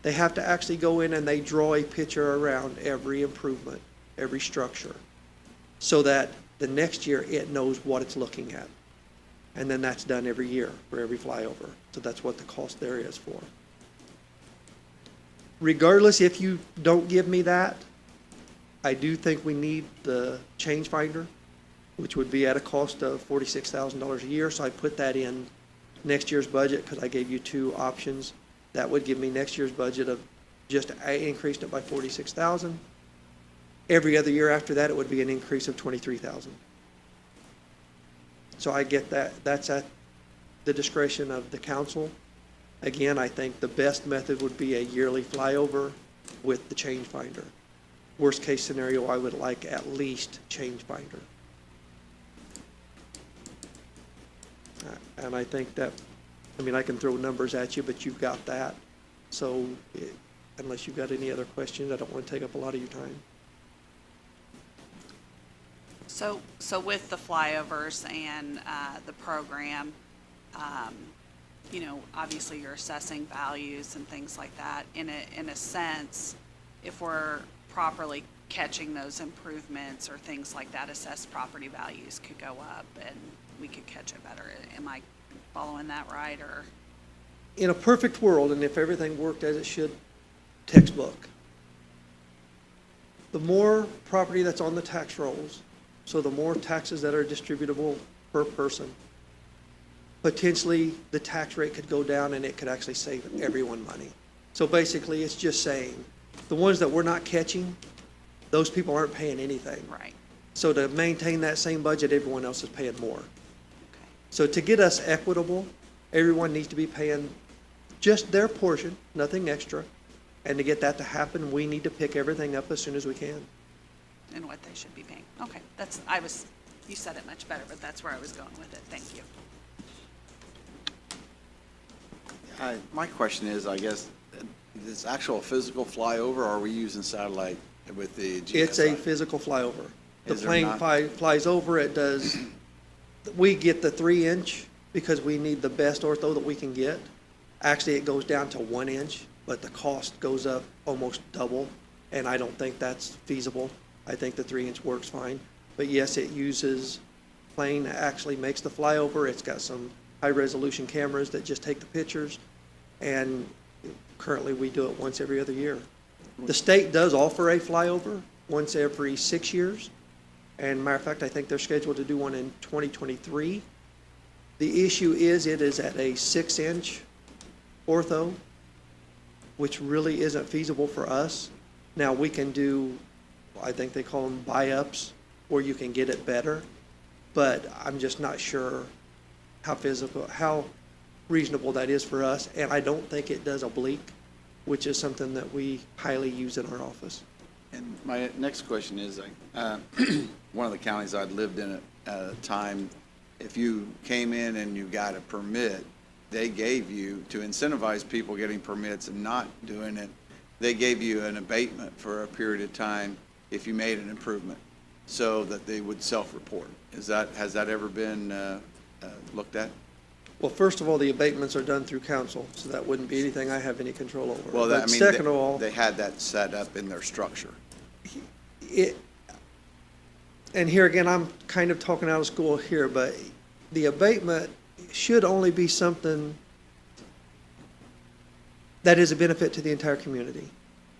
Speaker 7: They have to actually go in and they draw a picture around every improvement, every structure, so that the next year it knows what it's looking at. And then that's done every year for every flyover. So that's what the cost there is for. Regardless, if you don't give me that, I do think we need the change finder, which would be at a cost of $46,000 a year. So I put that in next year's budget because I gave you two options. That would give me next year's budget of just, I increased it by $46,000. Every other year after that, it would be an increase of $23,000. So I get that. That's at the discretion of the council. Again, I think the best method would be a yearly flyover with the change finder. Worst case scenario, I would like at least change finder. And I think that, I mean, I can throw numbers at you, but you've got that. So unless you've got any other questions, I don't want to take up a lot of your time.
Speaker 5: So with the flyovers and the program, you know, obviously you're assessing values and things like that. In a sense, if we're properly catching those improvements or things like that, assessed property values could go up and we could catch it better. Am I following that right, or?
Speaker 7: In a perfect world, and if everything worked as it should, textbook, the more property that's on the tax rolls, so the more taxes that are distributable per person, potentially the tax rate could go down and it could actually save everyone money. So basically, it's just saying, the ones that we're not catching, those people aren't paying anything.
Speaker 5: Right.
Speaker 7: So to maintain that same budget, everyone else is paying more.
Speaker 5: Okay.
Speaker 7: So to get us equitable, everyone needs to be paying just their portion, nothing extra. And to get that to happen, we need to pick everything up as soon as we can.
Speaker 5: And what they should be paying. Okay, you said it much better, but that's where I was going with it. Thank you.
Speaker 6: My question is, I guess, this actual physical flyover, or are we using satellite with the GSI?
Speaker 7: It's a physical flyover. The
Speaker 6: Is there
Speaker 7: plane
Speaker 6: not-
Speaker 7: flies over, it does, we get the 3-inch because we need the best ortho that we can get. Actually, it goes down to 1 inch, but the cost goes up almost double, and I don't think that's feasible. I think the 3-inch works fine. But yes, it uses, plane actually makes the flyover. It's got some high-resolution cameras that just take the pictures, and currently we do it once every other year. The state does offer a flyover once every 6 years, and matter of fact, I think they're scheduled to do one in 2023. The issue is it is at a 6-inch ortho, which really isn't feasible for us. Now, we can do, I think they call them buy-ups, where you can get it better, but I'm just not sure how reasonable that is for us, and I don't think it does oblique, which is something that we highly use in our office.
Speaker 6: And my next question is, one of the counties I'd lived in at a time, if you came in and you got a permit, they gave you, to incentivize people getting permits and not doing it, they gave you an abatement for a period of time if you made an improvement, so that they would self-report. Has that ever been looked at?
Speaker 7: Well, first of all, the abatements are done through council, so that wouldn't be anything I have any control over.
Speaker 6: Well,
Speaker 7: But
Speaker 6: I mean,
Speaker 7: second of all,
Speaker 6: they had that set up in their structure.
Speaker 7: and here again, I'm kind of talking out of school here, but the abatement should only be something that is a benefit to the entire community.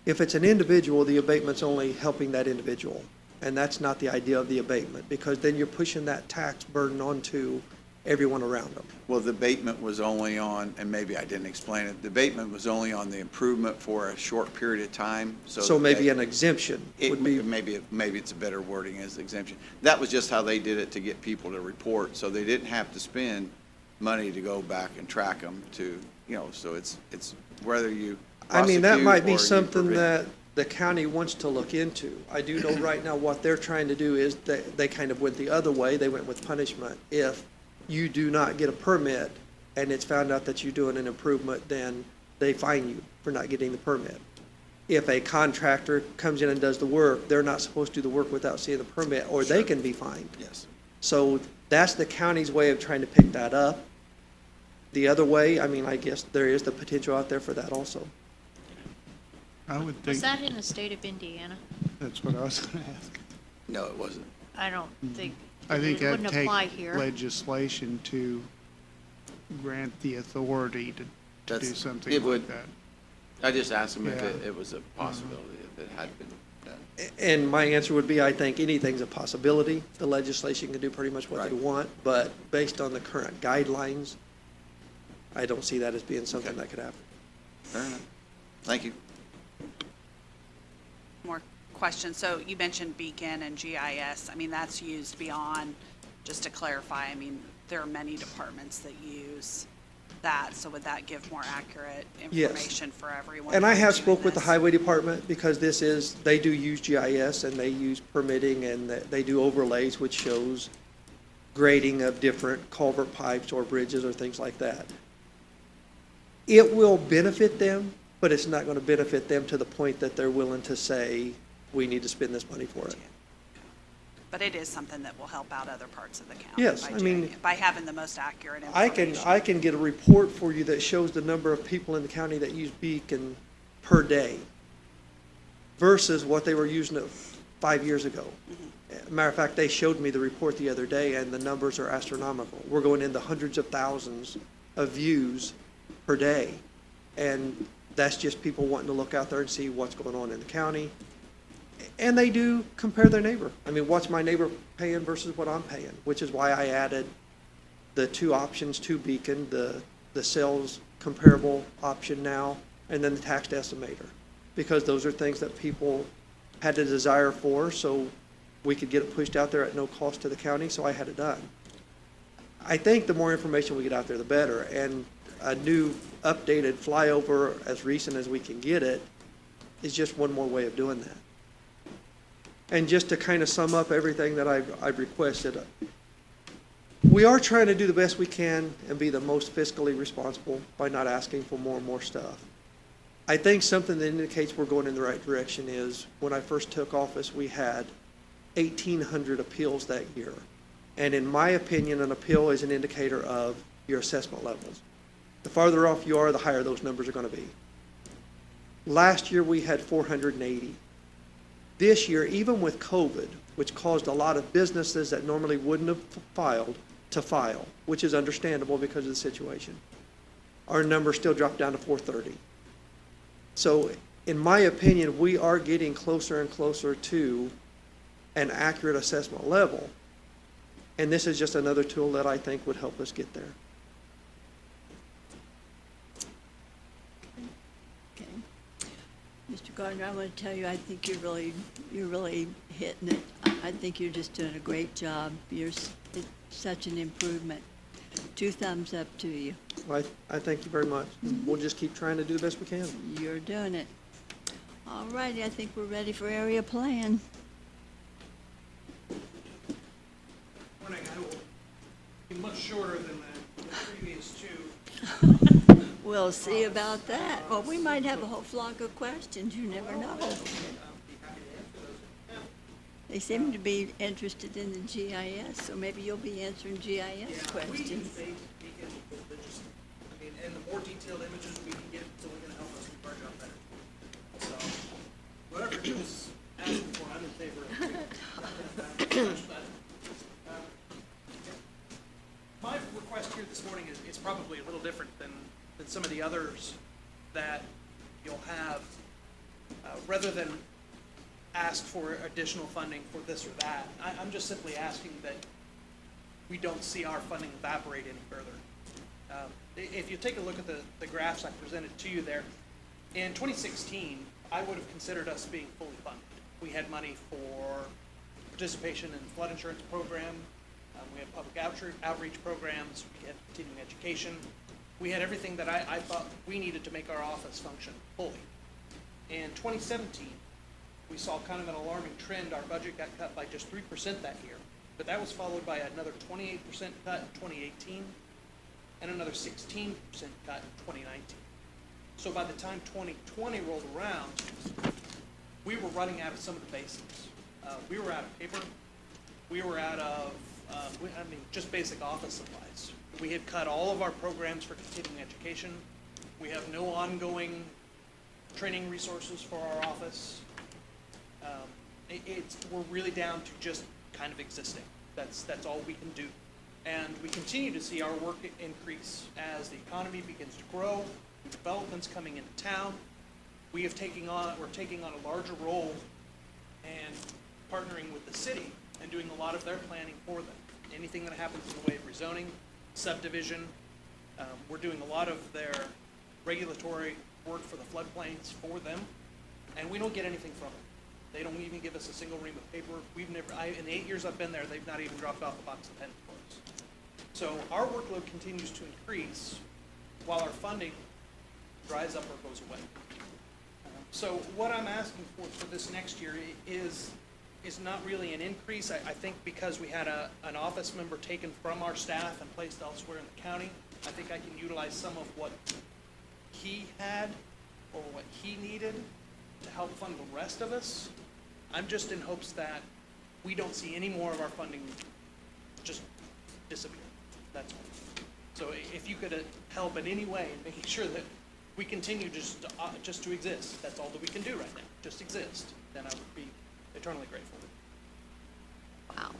Speaker 7: If it's an individual, the abatement's only helping that individual, and that's not the idea of the abatement, because then you're pushing that tax burden onto everyone around them.
Speaker 6: Well, the abatement was only on, and maybe I didn't explain it, the abatement was only on the improvement for a short period of time, so.
Speaker 7: So maybe
Speaker 6: they-
Speaker 7: an exemption would be.
Speaker 6: Maybe it's a better wording as exemption. That was just how they did it to get people to report, so they didn't have to spend money to go back and track them to, so it's whether you
Speaker 7: I mean, that
Speaker 6: prosecute
Speaker 7: might be
Speaker 6: or you
Speaker 7: something
Speaker 6: prevent.
Speaker 7: the county wants to look into. I do know right now what they're trying to do is they kind of went the other way. They went with punishment. If you do not get a permit and it's found out that you're doing an improvement, then they fine you for not getting the permit. If a contractor comes in and does the work, they're not supposed to do the work without seeing the permit, or they can be fined.
Speaker 6: Yes.
Speaker 7: So that's the county's way of trying to pick that up. The other way, I mean, I guess there is the potential out there for that also.
Speaker 8: I would
Speaker 9: Was
Speaker 8: think,
Speaker 9: that in the state of Indiana?
Speaker 8: that's what I was gonna ask.
Speaker 6: No, it wasn't.
Speaker 9: I don't think,
Speaker 8: I think
Speaker 9: it
Speaker 8: that'd
Speaker 9: wouldn't
Speaker 8: take
Speaker 9: apply here.
Speaker 8: legislation to grant the authority to do
Speaker 10: That's-
Speaker 8: something
Speaker 10: it
Speaker 8: like
Speaker 10: would-
Speaker 8: that.
Speaker 10: I just asked him if
Speaker 8: Yeah.
Speaker 10: it was a possibility, if it had been done.
Speaker 7: And my answer would be, I think anything's a possibility. The legislation can do pretty much what they
Speaker 6: Right.
Speaker 7: want, but based on the current guidelines, I don't see that as being something
Speaker 6: Okay.
Speaker 7: that could happen.
Speaker 6: Fair enough. Thank you.
Speaker 5: More questions. So you mentioned Beacon and GIS. I mean, that's used beyond, just to clarify, I mean, there are many departments that use that. So would that give more accurate
Speaker 7: Yes.
Speaker 5: information for everyone?
Speaker 7: And I have
Speaker 5: doing
Speaker 7: spoke with the
Speaker 5: this?
Speaker 7: highway department, because this is, they do use GIS and they use permitting, and they do overlays, which shows grading of different culvert pipes or bridges or things like that. It will benefit them, but it's not gonna benefit them to the point that they're willing to say, we need to spend this money for it.
Speaker 5: But it is something that will help out other parts of the county.
Speaker 7: Yes,
Speaker 5: by
Speaker 7: I
Speaker 5: doing
Speaker 7: mean,
Speaker 5: it, by having the most accurate
Speaker 7: I
Speaker 5: information.
Speaker 7: can get a report for you that shows the number of people in the county that use Beacon per day versus what they were using it 5 years ago. Matter of fact, they showed me the report the other day, and the numbers are astronomical. We're going into hundreds of thousands of views per day. And that's just people wanting to look out there and see what's going on in the county. And they do compare their neighbor. I mean, what's my neighbor paying versus what I'm paying, which is why I added the two options to Beacon, the sales comparable option now, and then the tax estimator. Because those are things that people had a desire for, so we could get it pushed out there at no cost to the county, so I had it done. I think the more information we get out there, the better, and a new updated flyover, as recent as we can get it, is just one more way of doing that. And just to kind of sum up everything that I've requested, we are trying to do the best we can and be the most fiscally responsible by not asking for more and more stuff. I think something that indicates we're going in the right direction is, when I first took office, we had 1,800 appeals that year. And in my opinion, an appeal is an indicator of your assessment levels. The farther off you are, the higher those numbers are going to be. Last year, we had 480. This year, even with COVID, which caused a lot of businesses that normally wouldn't have filed to file, which is understandable because of the situation, our number still dropped down to 430. So in my opinion, we are getting closer and closer to an accurate assessment level. And this is just another tool that I think would help us get there.
Speaker 1: Okay. Mr. Gardner, I want to tell you, I think you're really hitting it. I think you're just doing a great job. It's such an improvement. 2 thumbs up to you.
Speaker 7: I thank you very much. We'll just keep trying to do the best we can.
Speaker 1: You're doing it. All righty, I think we're ready for area plan.
Speaker 11: Morning, I will be much shorter than the previous two.
Speaker 1: We'll see about that. Well, we might have a whole flock of questions, you never know.
Speaker 11: I'll be happy to answer those.
Speaker 1: They seem to be interested in the GIS, so maybe you'll be answering GIS questions.
Speaker 11: Beacon, but just, I mean, and the more detailed images we can get, it's only gonna help us do our job better. So, whatever he was asking for, I'm in favor of. My request here this morning is probably a little different than some of the others that you'll have. Rather than ask for additional funding for this or that, I'm just simply asking that we don't see our funding evaporate any further. If you take a look at the graphs I presented to you there, in 2016, I would have considered us being fully funded. We had money for participation in the flood insurance program. We had public outreach programs. We had continuing education. We had everything that I thought we needed to make our office function fully. In 2017, we saw kind of an alarming trend. Our budget got cut by just 3% that year, but that was followed by another 28% cut in 2018 and another 16% cut in 2019. So by the time 2020 rolled around, we were running out of some of the basics. We were out of paper. We were out of, just basic office supplies. We had cut all of our programs for continuing education. We have no ongoing training resources for our office. We're really down to just kind of existing. That's all we can do. And we continue to see our work increase as the economy begins to grow, developments coming into town. We're taking on a larger role and partnering with the city and doing a lot of their planning for them. Anything that happens in the way of rezoning, subdivision, we're doing a lot of their regulatory work for the floodplains for them, and we don't get anything from it. They don't even give us a single ream of paper. In the 8 years I've been there, they've not even dropped off a box of pens for us. So our workload continues to increase while our funding dries up or goes away. So what I'm asking for this next year is not really an increase. I think because we had an office member taken from our staff and placed elsewhere in the county, I think I can utilize some of what he had or what he needed to help fund the rest of us. I'm just in hopes that we don't see any more of our funding just disappear. That's all. So if you could help in any way in making sure that we continue just to exist, that's all that we can do right now, just exist, then I would be eternally grateful.
Speaker 3: Wow.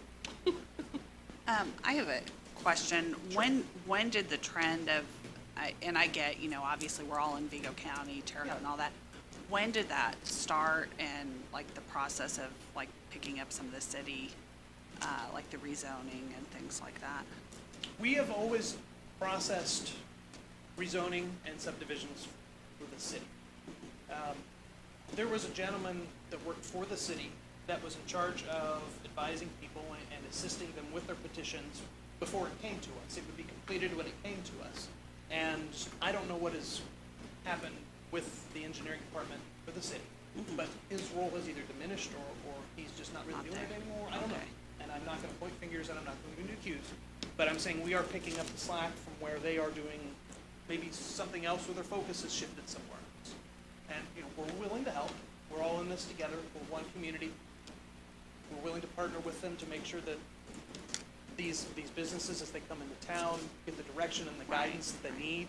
Speaker 5: I have a question. When did the trend of, and I get, obviously we're all in Vigo County, Terre Haute and all that. When did that start and like the process of like picking up some of the city, like the rezoning and things like that?
Speaker 11: We have always processed rezoning and subdivisions for the city. There was a gentleman that worked for the city that was in charge of advising people and assisting them with their petitions before it came to us. It would be completed when it came to us. And I don't know what has happened with the engineering department for the city, but his role has either diminished or he's just not really
Speaker 5: Not
Speaker 11: doing it
Speaker 5: there.
Speaker 11: anymore. I don't know.
Speaker 5: Okay.
Speaker 11: And I'm not gonna point fingers and I'm not gonna accuse, but I'm saying we are picking up the slack from where they are doing maybe something else where their focus has shifted somewhere else. And, we're willing to help. We're all in this together. We're one community. We're willing to partner with them to make sure that these businesses, as they come into town, get the direction and the guidance that they need.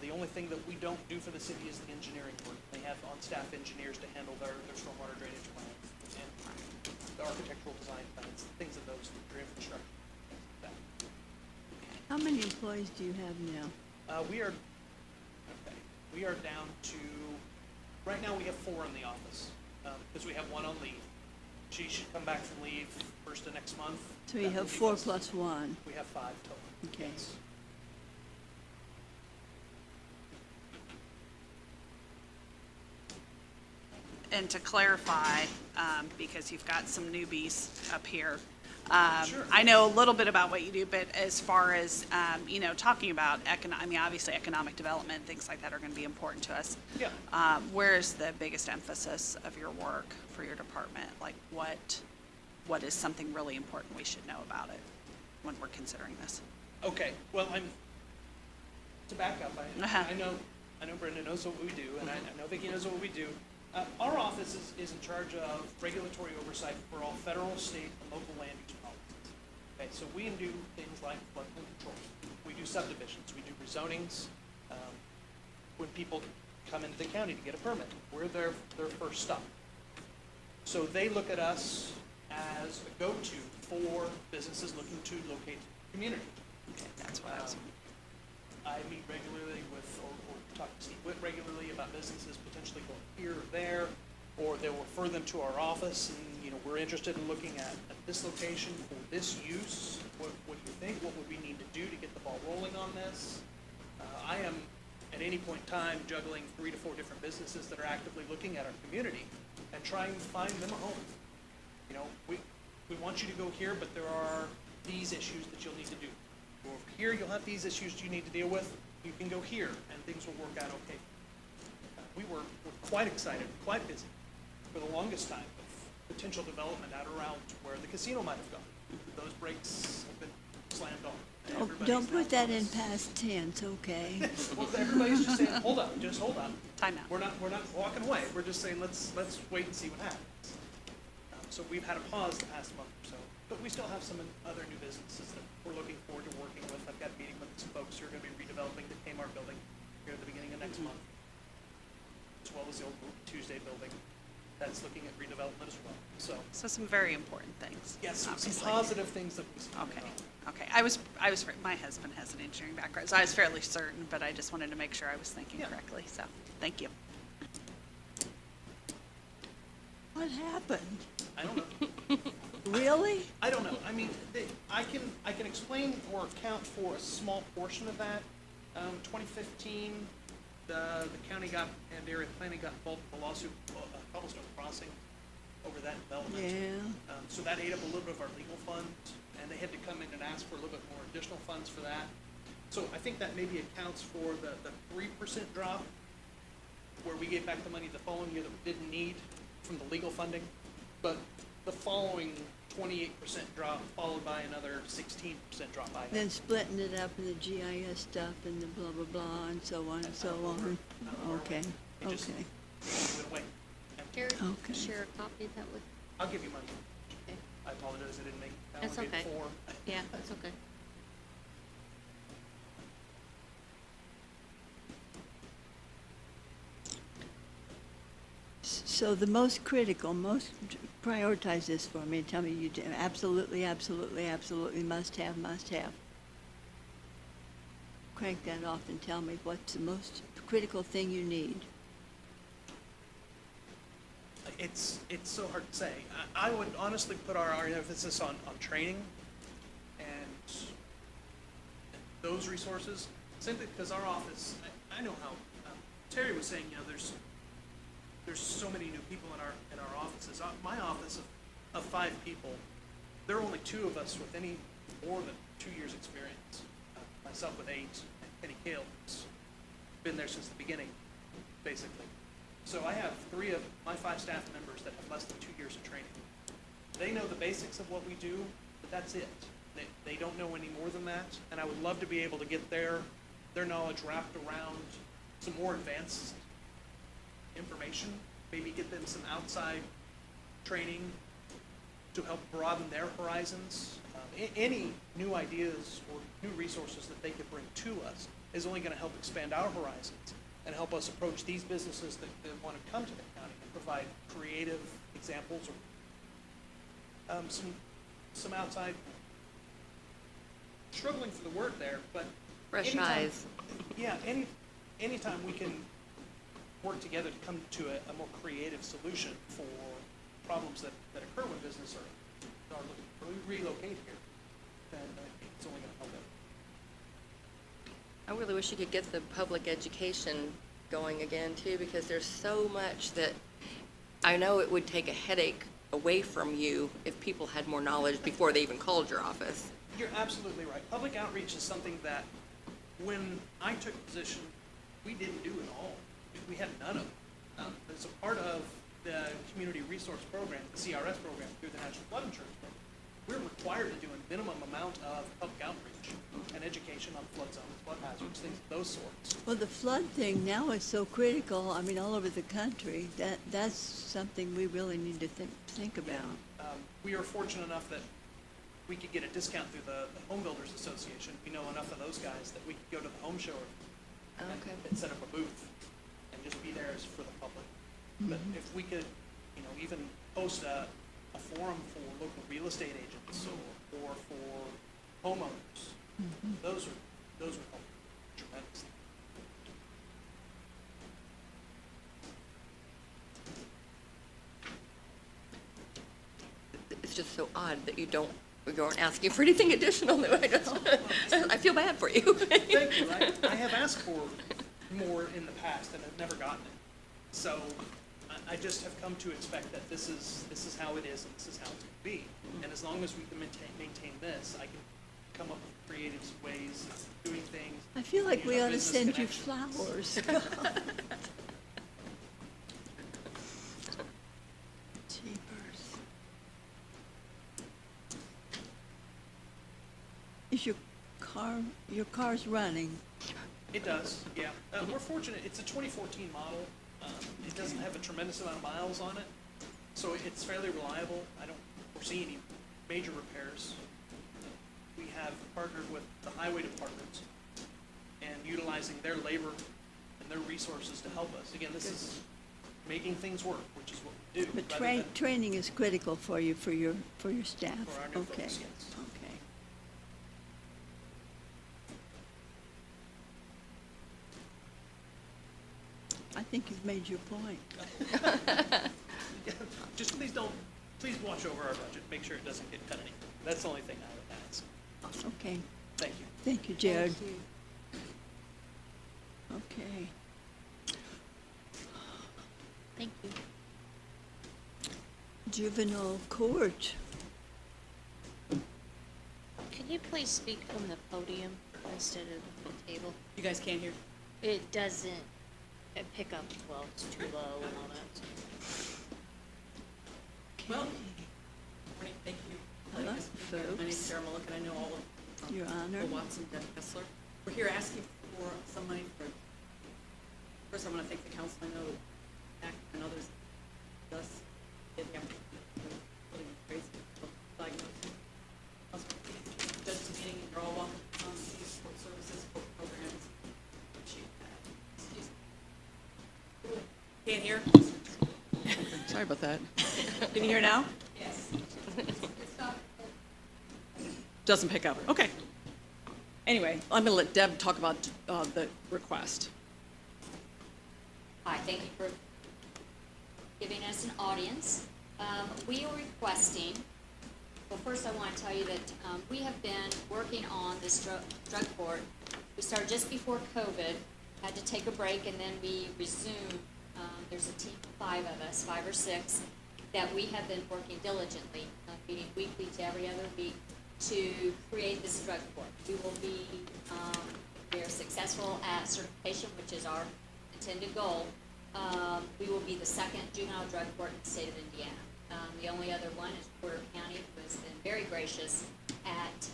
Speaker 11: The only thing that we don't do for the city is the engineering work. They have on-staff engineers to handle their stormwater drainage plans and the architectural design plans, things of those, their infrastructure, things like that.
Speaker 1: How many employees do you have now?
Speaker 11: We are down to, right now we have 4 in the office, because we have 1 on leave. She should come back from leave first of next month.
Speaker 1: So you
Speaker 11: That
Speaker 1: have
Speaker 11: will
Speaker 1: 4
Speaker 11: leave us-
Speaker 1: plus 1.
Speaker 11: We have 5 total.
Speaker 1: Okay.
Speaker 11: Yes.
Speaker 5: And to clarify, because you've got some newbies up here,
Speaker 11: Sure.
Speaker 5: I know a little bit about what you do, but as far as, talking about obviously economic development, things like that are going to be important to us.
Speaker 11: Yeah.
Speaker 5: Where is the biggest emphasis of your work for your department? Like what is something really important we should know about it when we're considering this?
Speaker 11: Okay, well, to back up,
Speaker 5: Uh-huh.
Speaker 11: I know Brenda knows what we do, and I know Vicki knows what we do. Our office is in charge of regulatory oversight for all federal, state, and local land use policies. Okay, so we do things like floodplain control. We do subdivisions, we do rezonings. When people come into the county to get a permit, we're their first stop. So they look at us as a go-to for businesses looking to locate community.
Speaker 5: Okay, that's what I was.
Speaker 11: I meet regularly with, or talk to Steve Witt regularly about businesses potentially going here or there, or they'll refer them to our office, and, we're interested in looking at this location for this use. What do you think? What would we need to do to get the ball rolling on this? I am, at any point in time, juggling 3 to 4 different businesses that are actively looking at our community and trying to find them a home. We want you to go here, but there are these issues that you'll need to do. Go over here, you'll have these issues you need to deal with. You can go here, and things will work out okay. We're quite excited, quite busy for the longest time of potential development out around where the casino might have gone. Those brakes have been slammed on. and everybody's
Speaker 1: Don't
Speaker 11: now
Speaker 1: put that in
Speaker 11: telling us-
Speaker 1: past tense, okay?
Speaker 11: Well, everybody's just saying, hold up, just hold up.
Speaker 5: Time out.
Speaker 11: We're not walking away, we're just saying, let's wait and see what happens. So we've had a pause the past month or so, but we still have some other new businesses that we're looking forward to working with. I've got a meeting with some folks who are gonna be redeveloping the Kmart building here at the beginning of next month, as well as the old Tuesday building. That's looking at redevelopment as well, so,
Speaker 5: So some very important things.
Speaker 11: yes, some
Speaker 5: obviously.
Speaker 11: positive things that we see.
Speaker 5: Okay, okay. I was, my husband has an engineering background, so I was fairly certain, but I just wanted to make sure I was thinking
Speaker 11: Yeah.
Speaker 5: correctly, so, thank you.
Speaker 1: What happened?
Speaker 11: I don't know.
Speaker 1: Really?
Speaker 11: I don't know. I mean, I can explain or account for a small portion of that. 2015, the county got, and area planning got involved with a lawsuit, Cobblestone Crossing, over that development.
Speaker 1: Yeah.
Speaker 11: So that ate up a little bit of our legal funds, and they had to come in and ask for a little bit more additional funds for that. So I think that maybe accounts for the 3% drop, where we gave back the money the following year that we didn't need from the legal funding. But the following 28% drop, followed by another 16% drop by.
Speaker 1: Then splitting it up in the GIS stuff and the blah, blah, blah, and so on and so on. Okay,
Speaker 11: It just
Speaker 1: okay.
Speaker 11: went away. And
Speaker 9: Here,
Speaker 1: Okay.
Speaker 9: share a copy of that with,
Speaker 11: I'll give you money.
Speaker 9: okay.
Speaker 11: I apologize, I didn't make, I
Speaker 9: That's
Speaker 11: only made
Speaker 9: okay.
Speaker 11: 4.
Speaker 9: Yeah, that's okay.
Speaker 1: So the most critical, most, prioritize this for me, tell me you absolutely, absolutely, absolutely must have, must have. Crank that off and tell me what's the most critical thing you need.
Speaker 11: It's so hard to say. I would honestly put our emphasis on training and those resources, simply because our office, I know how, Terry was saying, you know, there's so many new people in our offices. My office of 5 people, there are only 2 of us with any more than 2 years' experience. Myself with 8, and Kenny Kale, who's been there since the beginning, basically. So I have 3 of my 5 staff members that have less than 2 years of training. They know the basics of what we do, but that's it. They don't know any more than that, and I would love to be able to get their knowledge wrapped around some more advanced information, maybe get them some outside training to help broaden their horizons. Any new ideas or new resources that they could bring to us is only going to help expand our horizons and help us approach these businesses that want to come to the county and provide creative examples or some outside, struggling for the word there, but
Speaker 3: Fresh
Speaker 11: anytime-
Speaker 3: eyes.
Speaker 11: Yeah, anytime we can work together to come to a more creative solution for problems that occur when businesses are looking to relocate here, then it's only going to help it.
Speaker 3: I really wish you could get the public education going again too, because there's so much that, I know it would take a headache away from you if people had more knowledge before they even called your office.
Speaker 11: You're absolutely right. Public outreach is something that, when I took position, we didn't do at all. We had none of it. As a part of the Community Resource Program, the CRS program through the National Flood Insurance Program, we're required to do a minimum amount of public outreach and education on flood zones, flood hazards, things of those sorts.
Speaker 1: Well, the flood thing now is so critical, I mean, all over the country, that's something we really need to think about.
Speaker 11: We are fortunate enough that we could get a discount through the Home Builders Association. We know enough of those guys that we could go to the home show
Speaker 3: Okay.
Speaker 11: and set up a booth and just be there as for the public. But if we could, you know, even host a forum for local real estate agents or for homeowners, those would help tremendously.
Speaker 3: It's just so odd that you aren't asking for anything additional. I feel bad for you.
Speaker 11: Thank you. I have asked for more in the past and have never gotten it. So I just have come to expect that this is how it is and this is how it's going to be. And as long as we can maintain this, I can come up with creative ways of doing things.
Speaker 1: I feel like
Speaker 11: use
Speaker 1: we
Speaker 11: our
Speaker 1: ought to
Speaker 11: business
Speaker 1: send you
Speaker 11: connections.
Speaker 1: flowers. Is your car's running?
Speaker 11: It does, yeah. We're fortunate, it's a 2014 model. It doesn't have a tremendous amount of miles on it, so it's fairly reliable. I don't foresee any major repairs. We have partnered with the highway department and utilizing their labor and their resources to help us. Again, this is making things work, which is what we do.
Speaker 1: But
Speaker 11: rather than
Speaker 1: training is critical for you, for your staff?
Speaker 11: For our new
Speaker 1: Okay.
Speaker 11: folks, yes.
Speaker 1: Okay. I think you've made your point.
Speaker 11: Just please watch over our budget, make sure it doesn't get cut anymore. That's the only thing I would ask.
Speaker 1: Okay.
Speaker 11: Thank you.
Speaker 1: Thank you, Jared. Okay.
Speaker 9: Thank you.
Speaker 1: Juvenile court.
Speaker 9: Could you please speak from the podium instead of the table?
Speaker 5: You guys can't hear?
Speaker 9: It doesn't pick up well, it's too low and all that.
Speaker 5: Well, morning, thank you.
Speaker 1: Hello,
Speaker 5: My name's
Speaker 1: folks.
Speaker 5: Sarah Mullican, I know all of
Speaker 1: Your Honor.
Speaker 5: Bill Watson, Deb Kessler. We're here asking for some money for, first I want to thank the council, I know ACT and others, thus, get the opportunity for putting in place of diagnosis. Judge's meeting, and you're all welcome to come see support services, support programs. Excuse me. Can't hear? Sorry about that. Can you hear now? Yes. Doesn't pick up, okay. Anyway, I'm gonna let Deb talk about the request.
Speaker 12: Hi, thank you for giving us an audience. We are requesting, well, first I want to tell you that we have been working on this drug court. We started just before COVID, had to take a break, and then we resumed. There's a team of 5 of us, 5 or 6, that we have been working diligently, meeting weekly to every other week, to create this drug court. We will be, we are successful at certification, which is our intended goal. We will be the second juvenile drug court in the state of Indiana. The only other one is Porter County, who has been very gracious at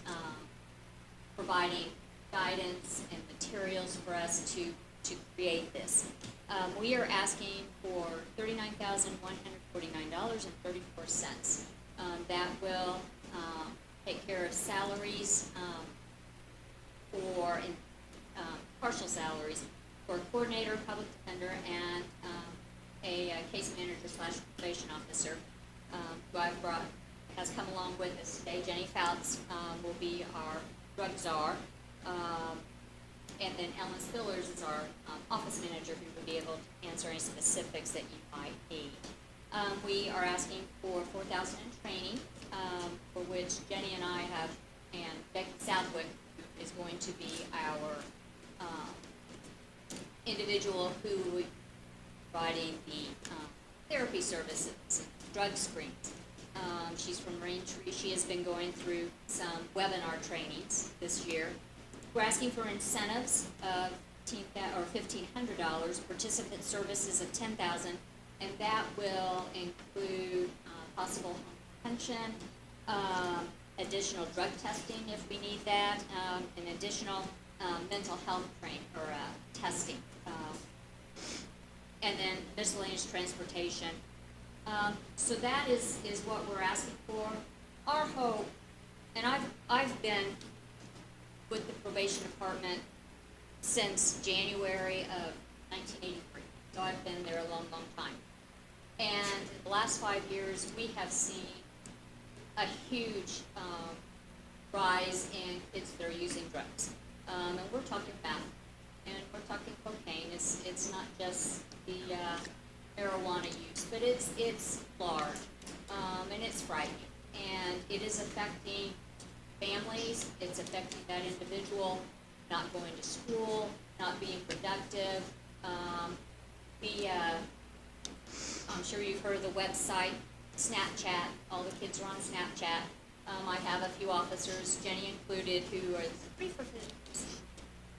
Speaker 12: providing guidance and materials for us to create this. We are asking for $39,149.34. That will take care of salaries for partial salaries for a coordinator, public defender, and a case manager / probation officer who I've brought, has come along with us today. Jenny Fouts will be our drug czar. And then Ellen Spillers is our office manager who will be able to answer any specifics that you might need. We are asking for $4,000 in training, for which Jenny and I have, and Becky Southwick is going to be our individual who will be providing the therapy services, drug screens. She's from Raintree. She has been going through some webinar trainings this year. We're asking for incentives of $1,500, participant services of $10,000, and that will include possible home pension, additional drug testing if we need that, and additional mental health testing, and then miscellaneous transportation. So that is what we're asking for. Our hope, and I've been with the probation department since January of 1983. So I've been there a long, long time. And in the last 5 years, we have seen a huge rise in kids that are using drugs. And we're talking meth, and we're talking cocaine. It's not just the marijuana use, but it's large, and it's frightening. And it is affecting families, it's affecting that individual not going to school, not being productive. I'm sure you've heard of the website, Snapchat. All the kids are on Snapchat. I have a few officers, Jenny included, who are pretty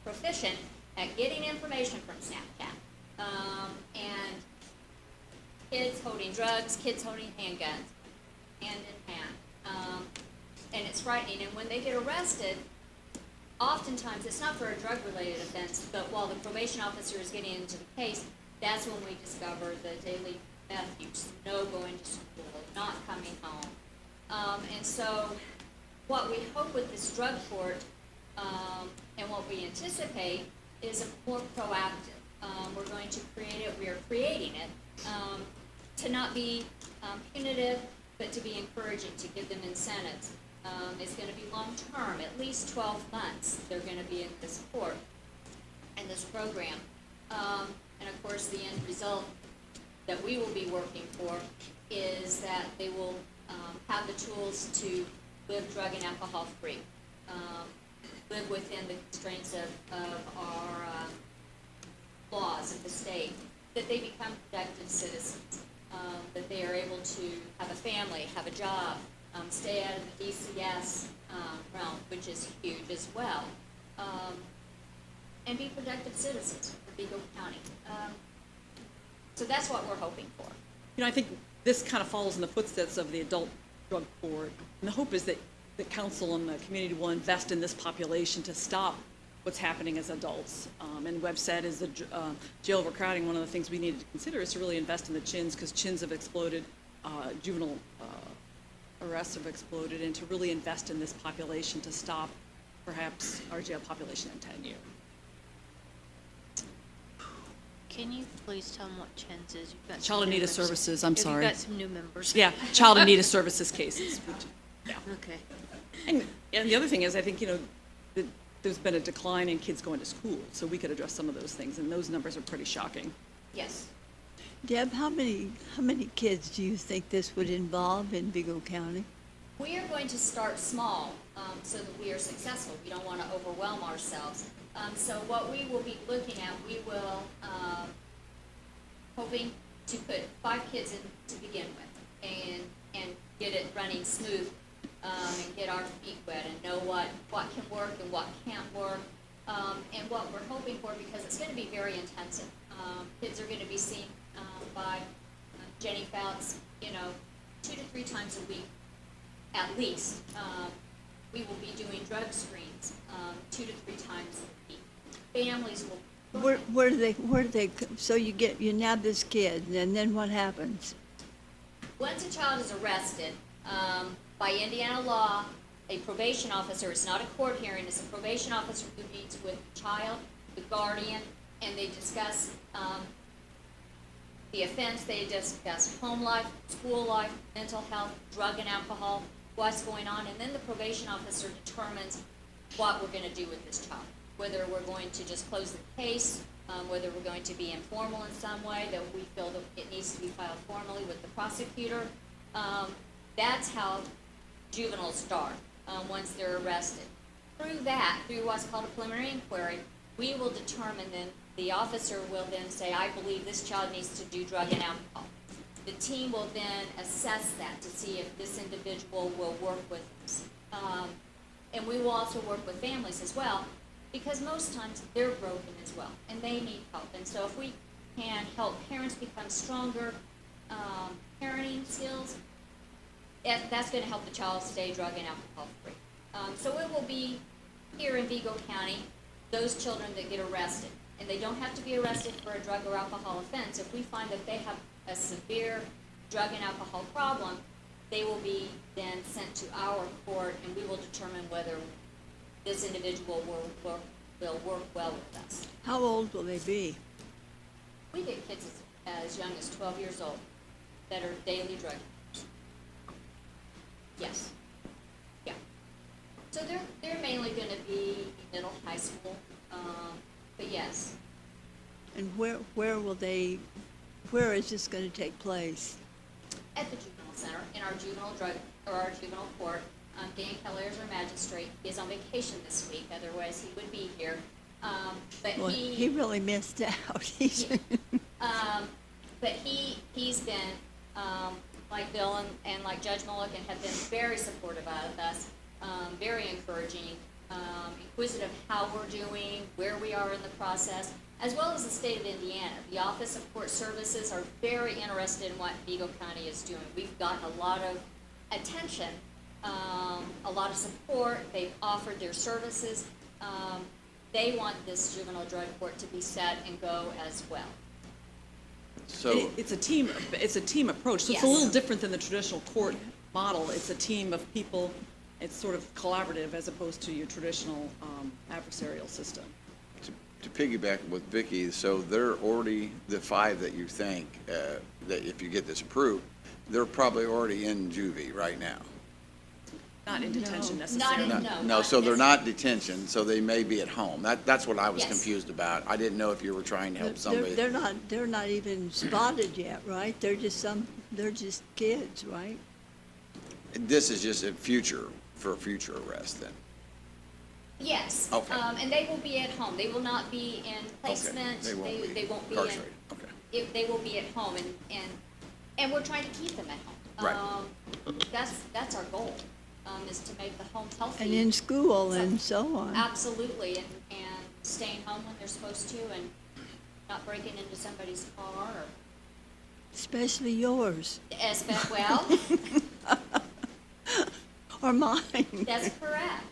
Speaker 12: proficient at getting information from Snapchat. And kids holding drugs, kids holding handguns, hand in hand. And it's frightening. And when they get arrested, oftentimes, it's not for a drug-related offense, but while the probation officer is getting into the case, that's when we discover the daily meth use, no going to school, not coming home. And so, what we hope with this drug court, and what we anticipate, is a more proactive. We're going to create it, we are creating it, to not be punitive, but to be encouraging, to give them incentives. It's gonna be long-term, at least 12 months, they're gonna be in this court, in this program. And of course, the end result that we will be working for is that they will have the tools to live drug and alcohol free, live within the constraints of our laws of the state, that they become productive citizens, that they are able to have a family, have a job, stay out of the DCS realm, which is huge as well, and be productive citizens for Vigo County. So that's what we're hoping for.
Speaker 13: You know, I think this kind of follows in the footsteps of the adult drug court. And the hope is that the council and the community will invest in this population to stop what's happening as adults. And Webb said is the jail overcrowding, one of the things we needed to consider is to really invest in the chins, because chins have exploded, juvenile arrests have exploded, and to really invest in this population to stop perhaps our jail population in 10 years.
Speaker 9: Can you please tell them what CHINS is? You've got some
Speaker 13: Child in
Speaker 9: new
Speaker 13: need of
Speaker 9: members.
Speaker 13: services, I'm sorry.
Speaker 9: You've got some new members.
Speaker 13: Yeah, child in need of services cases. Yeah.
Speaker 9: Okay.
Speaker 13: And the other thing is, I think, you know, that there's been a decline in kids going to school, so we could address some of those things, and those numbers are pretty shocking.
Speaker 12: Yes.
Speaker 14: Deb, how many kids do you think this would involve in Vigo County?
Speaker 12: We are going to start small, so that we are successful. We don't want to overwhelm ourselves. So what we will be looking at, we will, hoping to put 5 kids in to begin with, and get it running smooth, and get our feet wet and know what can work and what can't work, and what we're hoping for, because it's going to be very intensive. Kids are going to be seen by Jenny Fouts, 2 to 3 times a week, at least. We will be doing drug screens 2 to 3 times a week. Families will.
Speaker 14: Where do they, so you nab this kid, and then what happens?
Speaker 12: Once a child is arrested, by Indiana law, a probation officer, it's not a court hearing, it's a probation officer who meets with the child, the guardian, and they discuss the offense, they discuss home life, school life, mental health, drug and alcohol, what's going on, and then the probation officer determines what we're going to do with this child. Whether we're going to just close the case, whether we're going to be informal in some way, that we feel that it needs to be filed formally with the prosecutor. That's how juveniles start once they're arrested. Through what's called a preliminary inquiry, we will determine then, the officer will then say, I believe this child needs to do drug and alcohol. The team will then assess that to see if this individual will work with us. And we will also work with families as well, because most times they're broken as well, and they need help. And so if we can help parents become stronger parenting skills, that's going to help the child stay drug and alcohol free. So it will be here in Vigo County, those children that get arrested, and they don't have to be arrested for a drug or alcohol offense. If we find that they have a severe drug and alcohol problem, they will be then sent to our court, and we will determine whether this individual will work well with us.
Speaker 14: How old will they be?
Speaker 12: We get kids as young as 12 years old that are daily drug users. Yes. Yeah. So they're mainly going to be middle, high school, but yes.
Speaker 14: And where is this going to take place?
Speaker 12: At the juvenile center, in our juvenile court. Dan Keller is our magistrate. He is on vacation this week, otherwise he would be here. But
Speaker 14: Well, he really missed out.
Speaker 12: But he's been, like Bill and like Judge Mulligan, have been very supportive of us, very encouraging, inquisitive how we're doing, where we are in the process, as well as the state of Indiana. The Office of Court Services are very interested in what Vigo County is doing. We've gotten a lot of attention, a lot of support. They've offered their services they want this juvenile drug court to be set and go as well.
Speaker 6: So,
Speaker 13: It's a team approach, so it's a
Speaker 12: Yes.
Speaker 13: little different than the traditional court model. It's a team of people, it's sort of collaborative as opposed to your traditional adversarial system.
Speaker 6: to piggyback with Vicky, so they're already, the 5 that you think, that if you get this approved, they're probably already in juvie right now.
Speaker 13: Not in detention
Speaker 12: Not
Speaker 13: necessarily.
Speaker 12: in,
Speaker 6: No,
Speaker 12: no.
Speaker 6: so they're
Speaker 12: necessarily.
Speaker 6: not detention, so they may be at home. That's what I was
Speaker 12: Yes.
Speaker 6: confused about. I didn't know if you were trying to help somebody.
Speaker 14: They're not even spotted yet, right? They're just kids, right?
Speaker 6: This is just for future arrest then.
Speaker 12: Yes.
Speaker 6: Okay.
Speaker 12: And they will be at home. They will not be in placement.
Speaker 6: They won't be
Speaker 12: They won't be
Speaker 6: incarcerated. Okay.
Speaker 12: they will be at home, and we're trying to keep them at home.
Speaker 6: Right.
Speaker 12: That's our goal, is to make the home healthy.
Speaker 14: And in school and so on.
Speaker 12: Absolutely, and staying home when they're supposed to, and not breaking into somebody's car, or,
Speaker 14: Especially yours,
Speaker 12: well,
Speaker 14: or mine.
Speaker 12: that's correct.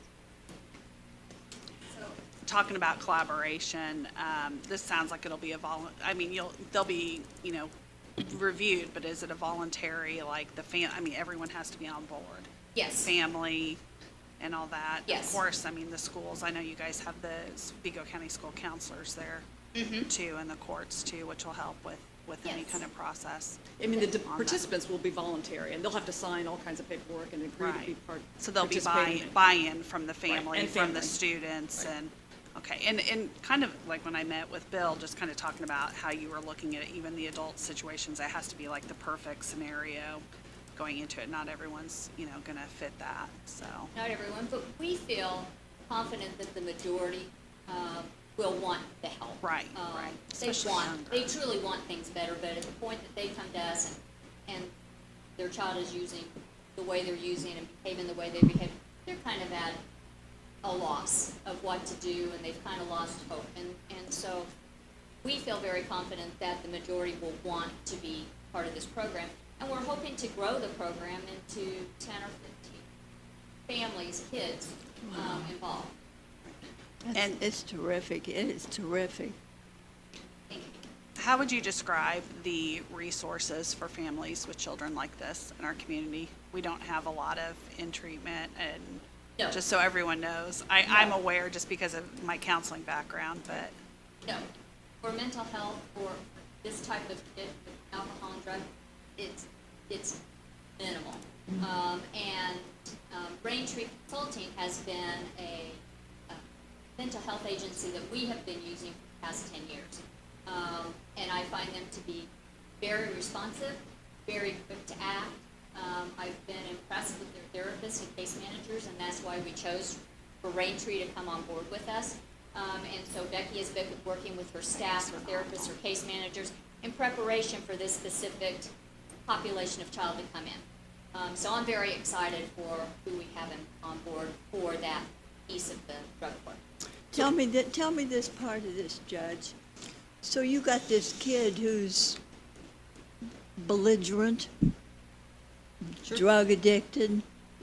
Speaker 12: So,
Speaker 5: Talking about collaboration, this sounds like it'll be they'll be, reviewed, but is it a voluntary, like everyone has to be on board?
Speaker 12: yes.
Speaker 5: Family and all that.
Speaker 12: Yes.
Speaker 5: Of course, the schools, I know you guys have the Vigo County school counselors there too, and the courts too, which will help with any
Speaker 12: Yes.
Speaker 5: kind of process.
Speaker 13: I mean, the
Speaker 5: on that.
Speaker 13: participants will be voluntary, and they'll have to sign all kinds of paperwork and agree to be
Speaker 5: Right.
Speaker 13: part.
Speaker 5: So there'll be
Speaker 13: participating in-
Speaker 5: buy-in from the family,
Speaker 13: and
Speaker 5: from the
Speaker 13: family.
Speaker 5: students, and, okay, and kind of like when I met with Bill, just kind of talking about how you were looking at even the adult situations, it has to be like the perfect scenario going into it. Not everyone's, gonna fit that, so.
Speaker 12: Not everyone, but we feel confident that the majority will want the help.
Speaker 5: Right, right. Especially
Speaker 12: They
Speaker 5: younger.
Speaker 12: truly want things better, but at the point that they come to us and their child is using the way they're using and behaving the way they behave, they're kind of at a loss of what to do, and they've kind of lost hope. And so we feel very confident that the majority will want to be part of this program. And we're hoping to grow the program into 10 or 15 families, kids involved.
Speaker 5: And-
Speaker 14: It's terrific. It is terrific.
Speaker 12: Thank you.
Speaker 5: How would you describe the resources for families with children like this in our community? We don't have a lot of in treatment, and
Speaker 12: No.
Speaker 5: just so everyone knows, I'm aware just because of my counseling background, but
Speaker 12: No, for mental health, for this type of kid with alcohol and drug, it's minimal. Braintree Consulting has been a mental health agency that we have been using for the past 10 years. And I find them to be very responsive, very quick to act. I've been impressed with their therapists and case managers, and that's why we chose for Braintree to come on board with us. And so Becky has been working with her staff, her therapists, her case managers, in preparation for this specific population of child to come in. So I'm very excited for who we have on board for that piece of the drug court.
Speaker 14: Tell me this part of this, Judge. So you got this kid who's belligerent, drug addicted,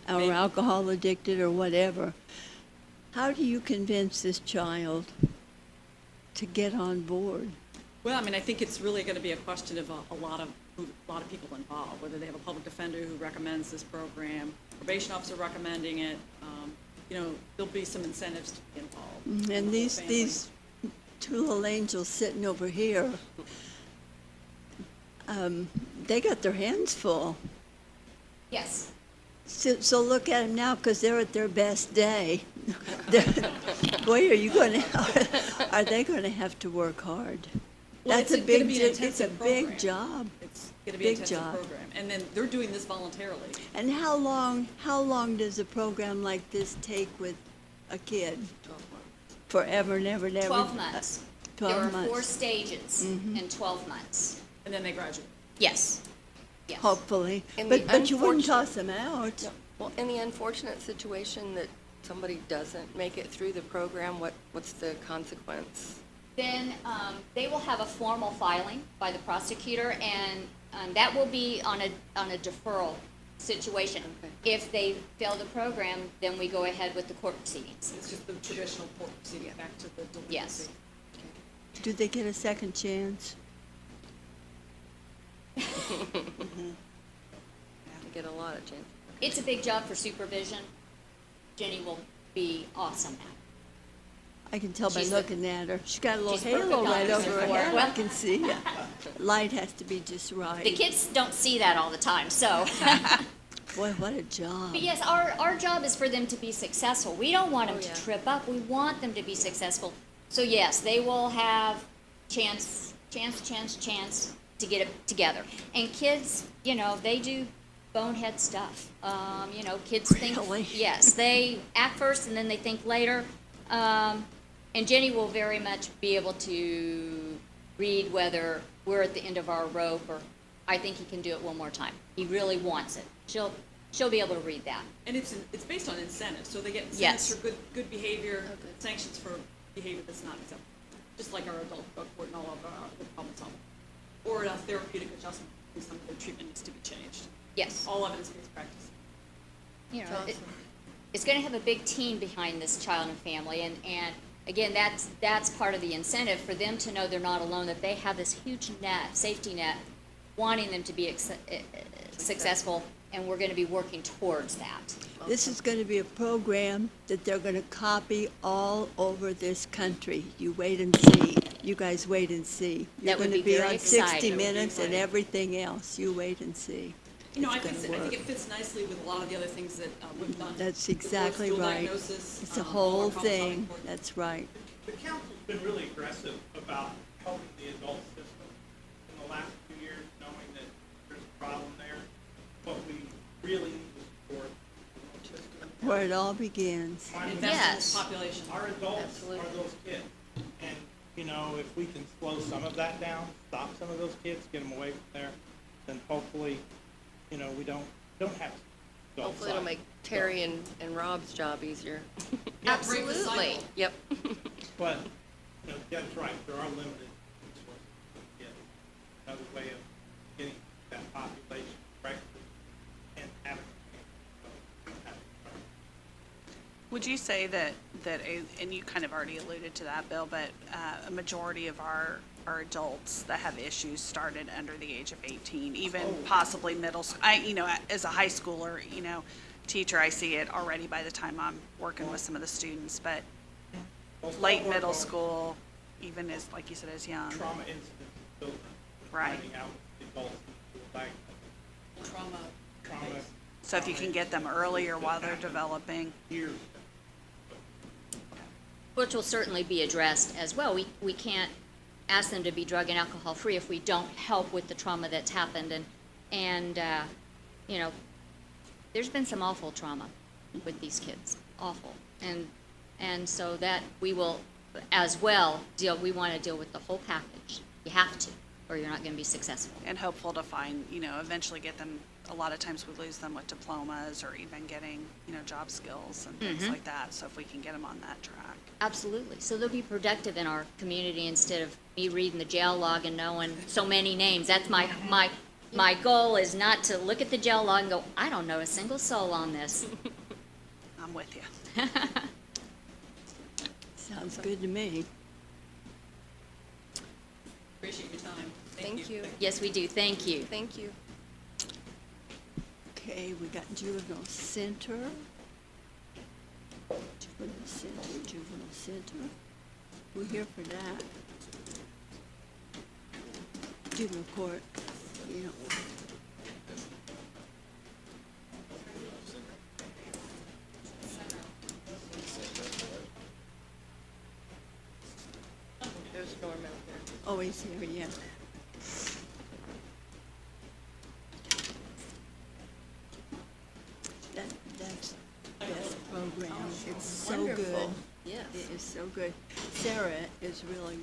Speaker 14: or
Speaker 13: Maybe.
Speaker 14: alcohol addicted, or whatever. How do you convince this child to get on board?
Speaker 13: Well, I think it's really going to be a question of a lot of people involved, whether they have a public defender who recommends this program, probation officer recommending it. There'll be some incentives to be involved.
Speaker 14: And
Speaker 13: The whole family.
Speaker 14: these two little angels sitting over here, they got their hands full.
Speaker 12: Yes.
Speaker 14: So look at them now, because they're at their best day. Boy, are they going to have to work hard?
Speaker 13: Well,
Speaker 14: That's
Speaker 13: it's
Speaker 14: a
Speaker 13: gonna
Speaker 14: big,
Speaker 13: be an
Speaker 14: it's a
Speaker 13: intensive
Speaker 14: big
Speaker 13: program.
Speaker 14: job.
Speaker 13: It's going to be an
Speaker 14: Big
Speaker 13: intensive
Speaker 14: job.
Speaker 13: program. And then they're doing this voluntarily.
Speaker 14: And how long does a program like this take with a kid? Forever and ever and ever?
Speaker 12: 12 months.
Speaker 14: 12
Speaker 12: There are
Speaker 14: months.
Speaker 12: 4 stages in 12 months.
Speaker 13: And then they graduate.
Speaker 12: Yes. Yes.
Speaker 14: Hopefully.
Speaker 3: And
Speaker 14: But
Speaker 3: the
Speaker 14: you wouldn't
Speaker 3: unfortunate-
Speaker 14: toss them out.
Speaker 3: No. Well, in the unfortunate situation that somebody doesn't make it through the program, what's the consequence?
Speaker 12: Then they will have a formal filing by the prosecutor, and that will be on a deferral situation.
Speaker 3: Okay.
Speaker 12: If they fail the program, then we go ahead with the court proceedings.
Speaker 13: It's just the traditional court proceeding back to the delinquency.
Speaker 12: Yes.
Speaker 14: Do they get a second chance?
Speaker 3: You get a lot of chance.
Speaker 12: It's a big job for supervision. Jenny will be awesome at it.
Speaker 14: I can tell by
Speaker 12: She's the-
Speaker 14: looking at her. She's got a little
Speaker 12: she's perfect
Speaker 14: halo
Speaker 12: on
Speaker 14: right
Speaker 12: this
Speaker 14: over her
Speaker 12: report.
Speaker 14: head, I
Speaker 12: Well-
Speaker 14: can see. Light has to be just right.
Speaker 12: The kids don't see that all the time, so.
Speaker 14: Boy, what a job.
Speaker 12: But yes, our job is for them to be successful. We don't want them
Speaker 3: Oh, yeah.
Speaker 12: to trip up. We want them to be successful. So yes, they will have chance to get it together. And kids, you know, they do bonehead stuff. You know, kids
Speaker 14: Really?
Speaker 12: think, yes, they act first and then they think later. And Jenny will very much be able to read whether we're at the end of our rope or I think he can do it one more time. He really wants it. She'll be able to read that.
Speaker 13: And it's based on incentives, so they get
Speaker 12: Yes.
Speaker 13: incentives for good behavior,
Speaker 3: Oh, good.
Speaker 13: sanctions for behavior that's not acceptable. Just like our adult drug court and all of our problem solving. Or a therapeutic adjustment, if some of their treatment needs to be changed.
Speaker 12: Yes.
Speaker 13: All evidence-based practice.
Speaker 12: You know,
Speaker 3: That's
Speaker 12: it,
Speaker 3: awesome.
Speaker 12: it's going to have a big team behind this child and family, and again, that's part of the incentive for them to know they're not alone, that they have this huge net, safety net, wanting them to be successful, and we're going to be working towards that.
Speaker 14: This is going to be a program that they're going to copy all over this country. You wait and see. You guys wait and see. You're
Speaker 12: That would
Speaker 14: going to
Speaker 12: be very
Speaker 14: on 60
Speaker 12: exciting.
Speaker 14: Minutes and everything else. You wait and see.
Speaker 13: You know,
Speaker 14: It's
Speaker 13: I
Speaker 14: gonna
Speaker 13: think
Speaker 14: work.
Speaker 13: it fits nicely with a lot of the other things that we've done.
Speaker 14: That's
Speaker 13: The
Speaker 14: exactly
Speaker 13: dual
Speaker 14: right.
Speaker 13: diagnosis,
Speaker 14: It's a
Speaker 13: all our
Speaker 14: whole
Speaker 13: problem-solving
Speaker 14: thing.
Speaker 13: court.
Speaker 14: That's right.
Speaker 15: The council's been really aggressive about helping the adult system in the last few years, knowing that there's a problem there. What we really need to support the adult system.
Speaker 14: Where it all begins.
Speaker 15: I mean,
Speaker 13: Invest in
Speaker 12: Yes.
Speaker 13: this population.
Speaker 15: Our adults
Speaker 3: Absolutely.
Speaker 15: are those kids. And, you know, if we can slow some of that down, stop some of those kids, get them away from there, then hopefully, you know, we don't have adult
Speaker 3: Hopefully it'll
Speaker 15: side.
Speaker 3: make Terry and Rob's job easier.
Speaker 15: Yeah,
Speaker 13: break the
Speaker 3: Absolutely.
Speaker 13: cycle.
Speaker 3: Yep.
Speaker 15: But, you know, Deb's right, there are limited resources to get another way of getting that population corrected and having.
Speaker 5: Would you say that, and you kind of already alluded to that, Bill, but a majority of our adults that have issues started under the age of 18, even possibly middle, you know, as a high schooler, you know, teacher, I see it already by the time I'm working with some of the students, but late middle school, even as, like you said, as young.
Speaker 15: Trauma incidents, children.
Speaker 5: Right.
Speaker 15: Finding out the adults in school, like trauma
Speaker 5: So if you can get them earlier while they're developing.
Speaker 15: years.
Speaker 12: Which will certainly be addressed as well. We can't ask them to be drug and alcohol free if we don't help with the trauma that's happened, and you know, there's been some awful trauma with these kids, awful, and so that we will as well we want to deal with the whole package. You have to, or you're not going to be successful.
Speaker 5: And hopeful to find, you know, eventually get them, a lot of times we lose them with diplomas or even getting, you know, job skills and things like that. So if we can get them on that track.
Speaker 12: Absolutely. So they'll be productive in our community instead of me reading the jail log and knowing so many names. That's my goal is not to look at the jail log and go, I don't know a single soul on this.
Speaker 5: I'm with you.
Speaker 14: Sounds good to me.
Speaker 13: Appreciate your time.
Speaker 3: Thank you.
Speaker 12: Yes, we do. Thank you.
Speaker 3: Thank you.
Speaker 14: Okay, we got juvenile center. Juvenile center. We're here for that. Juvenile court, you know.
Speaker 3: There's Norm out there.
Speaker 14: Oh, he's here, yeah. That's best program. It's so good.
Speaker 3: Wonderful. Yes.
Speaker 14: It is so good. Sarah is really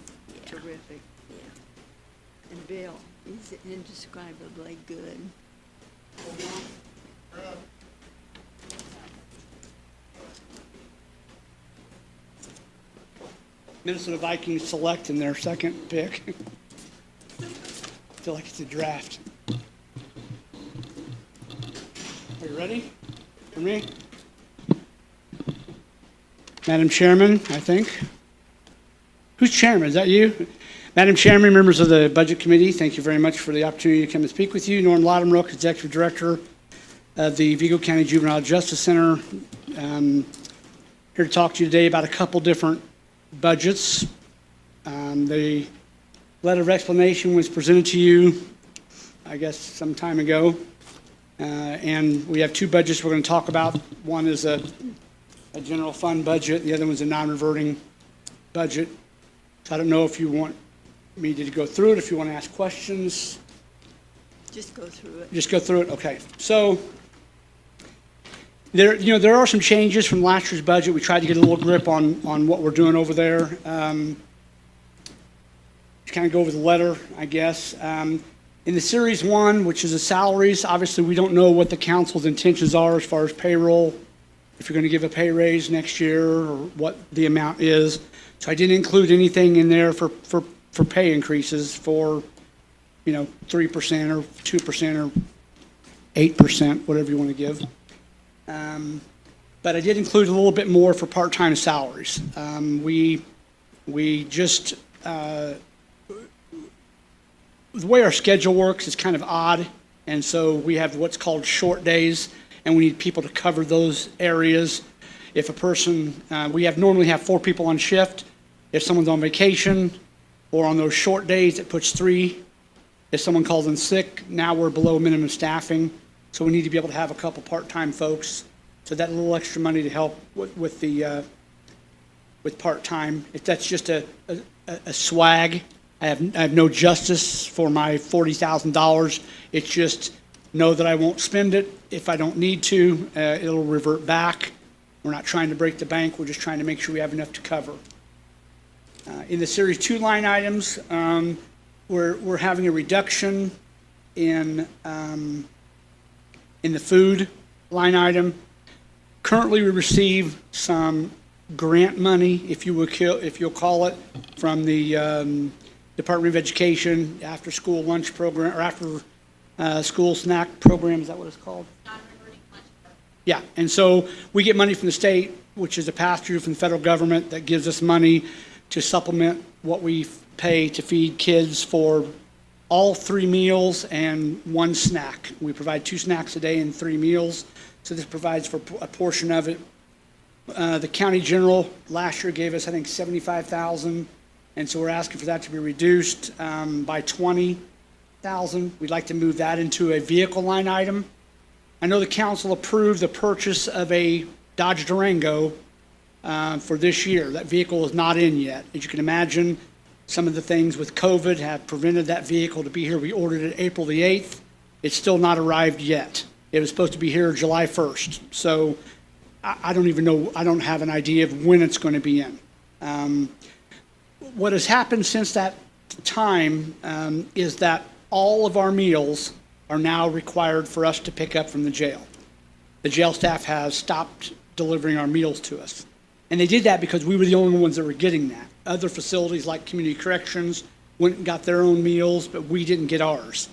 Speaker 14: terrific.
Speaker 3: Yeah.
Speaker 14: And Bill, he's indescribably good.
Speaker 8: Minnesota Vikings select in their second pick. Feel like it's a draft.
Speaker 16: You ready for me? Madam Chairman, I think. Who's chairman? Is that you? Madam Chairman, members of the Budget Committee, thank you very much for the opportunity to come and speak with you. Norm Lottimrook, Executive Director of the Vigo County Juvenile Justice Center. Here to talk to you today about a couple different budgets. The letter of explanation was presented to you, I guess, some time ago. And we have two budgets we're going to talk about. One is a general fund budget. The other one's a non-reverting budget. So I don't know if you want me to go through it, if you want to ask questions.
Speaker 14: Just go through it.
Speaker 16: Just go through it? Okay. So there are some changes from last year's budget. We tried to get a little grip on what we're doing over there. Just kind of go over the letter, I guess. In the Series 1, which is the salaries, obviously we don't know what the council's intentions are as far as payroll, if you're going to give a pay raise next year or what the amount is. So I didn't include anything in there for pay increases for, 3% or 2% or 8%, whatever you want to give. But I did include a little bit more for part-time salaries. We just, the way our schedule works is kind of odd, and so we have what's called short days, and we need people to cover those areas. If a person, we normally have 4 people on shift. If someone's on vacation or on those short days, it puts 3. If someone calls in sick, now we're below minimum staffing, so we need to be able to have a couple part-time folks. So that little extra money to help with part-time. If that's just a swag, I have no justice for my $40,000. It's just know that I won't spend it. If I don't need to, it'll revert back. We're not trying to break the bank. We're just trying to make sure we have enough to cover. In the Series 2 line items, we're having a reduction in the food line item. Currently, we receive some grant money, if you'll call it, from the Department of Education after-school lunch program, or after-school snack program. Is that what it's called? Yeah, and so we get money from the state, which is a pass-through from the federal government that gives us money to supplement what we pay to feed kids for all 3 meals and 1 snack. We provide 2 snacks a day and 3 meals, so this provides for a portion of it. The county general last year gave us, I think, $75,000, and so we're asking for that to be reduced by $20,000. We'd like to move that into a vehicle line item. I know the council approved the purchase of a Dodge Durango for this year. That vehicle is not in yet. As you can imagine, some of the things with COVID have prevented that vehicle to be here. We ordered it April the 8th. It's still not arrived yet. It was supposed to be here July 1st. So I don't even know, I don't have an idea of when it's going to be in. What has happened since that time is that all of our meals are now required for us to pick up from the jail. The jail staff has stopped delivering our meals to us. And they did that because we were the only ones that were getting that. Other facilities like Community Corrections went and got their own meals, but we didn't get ours.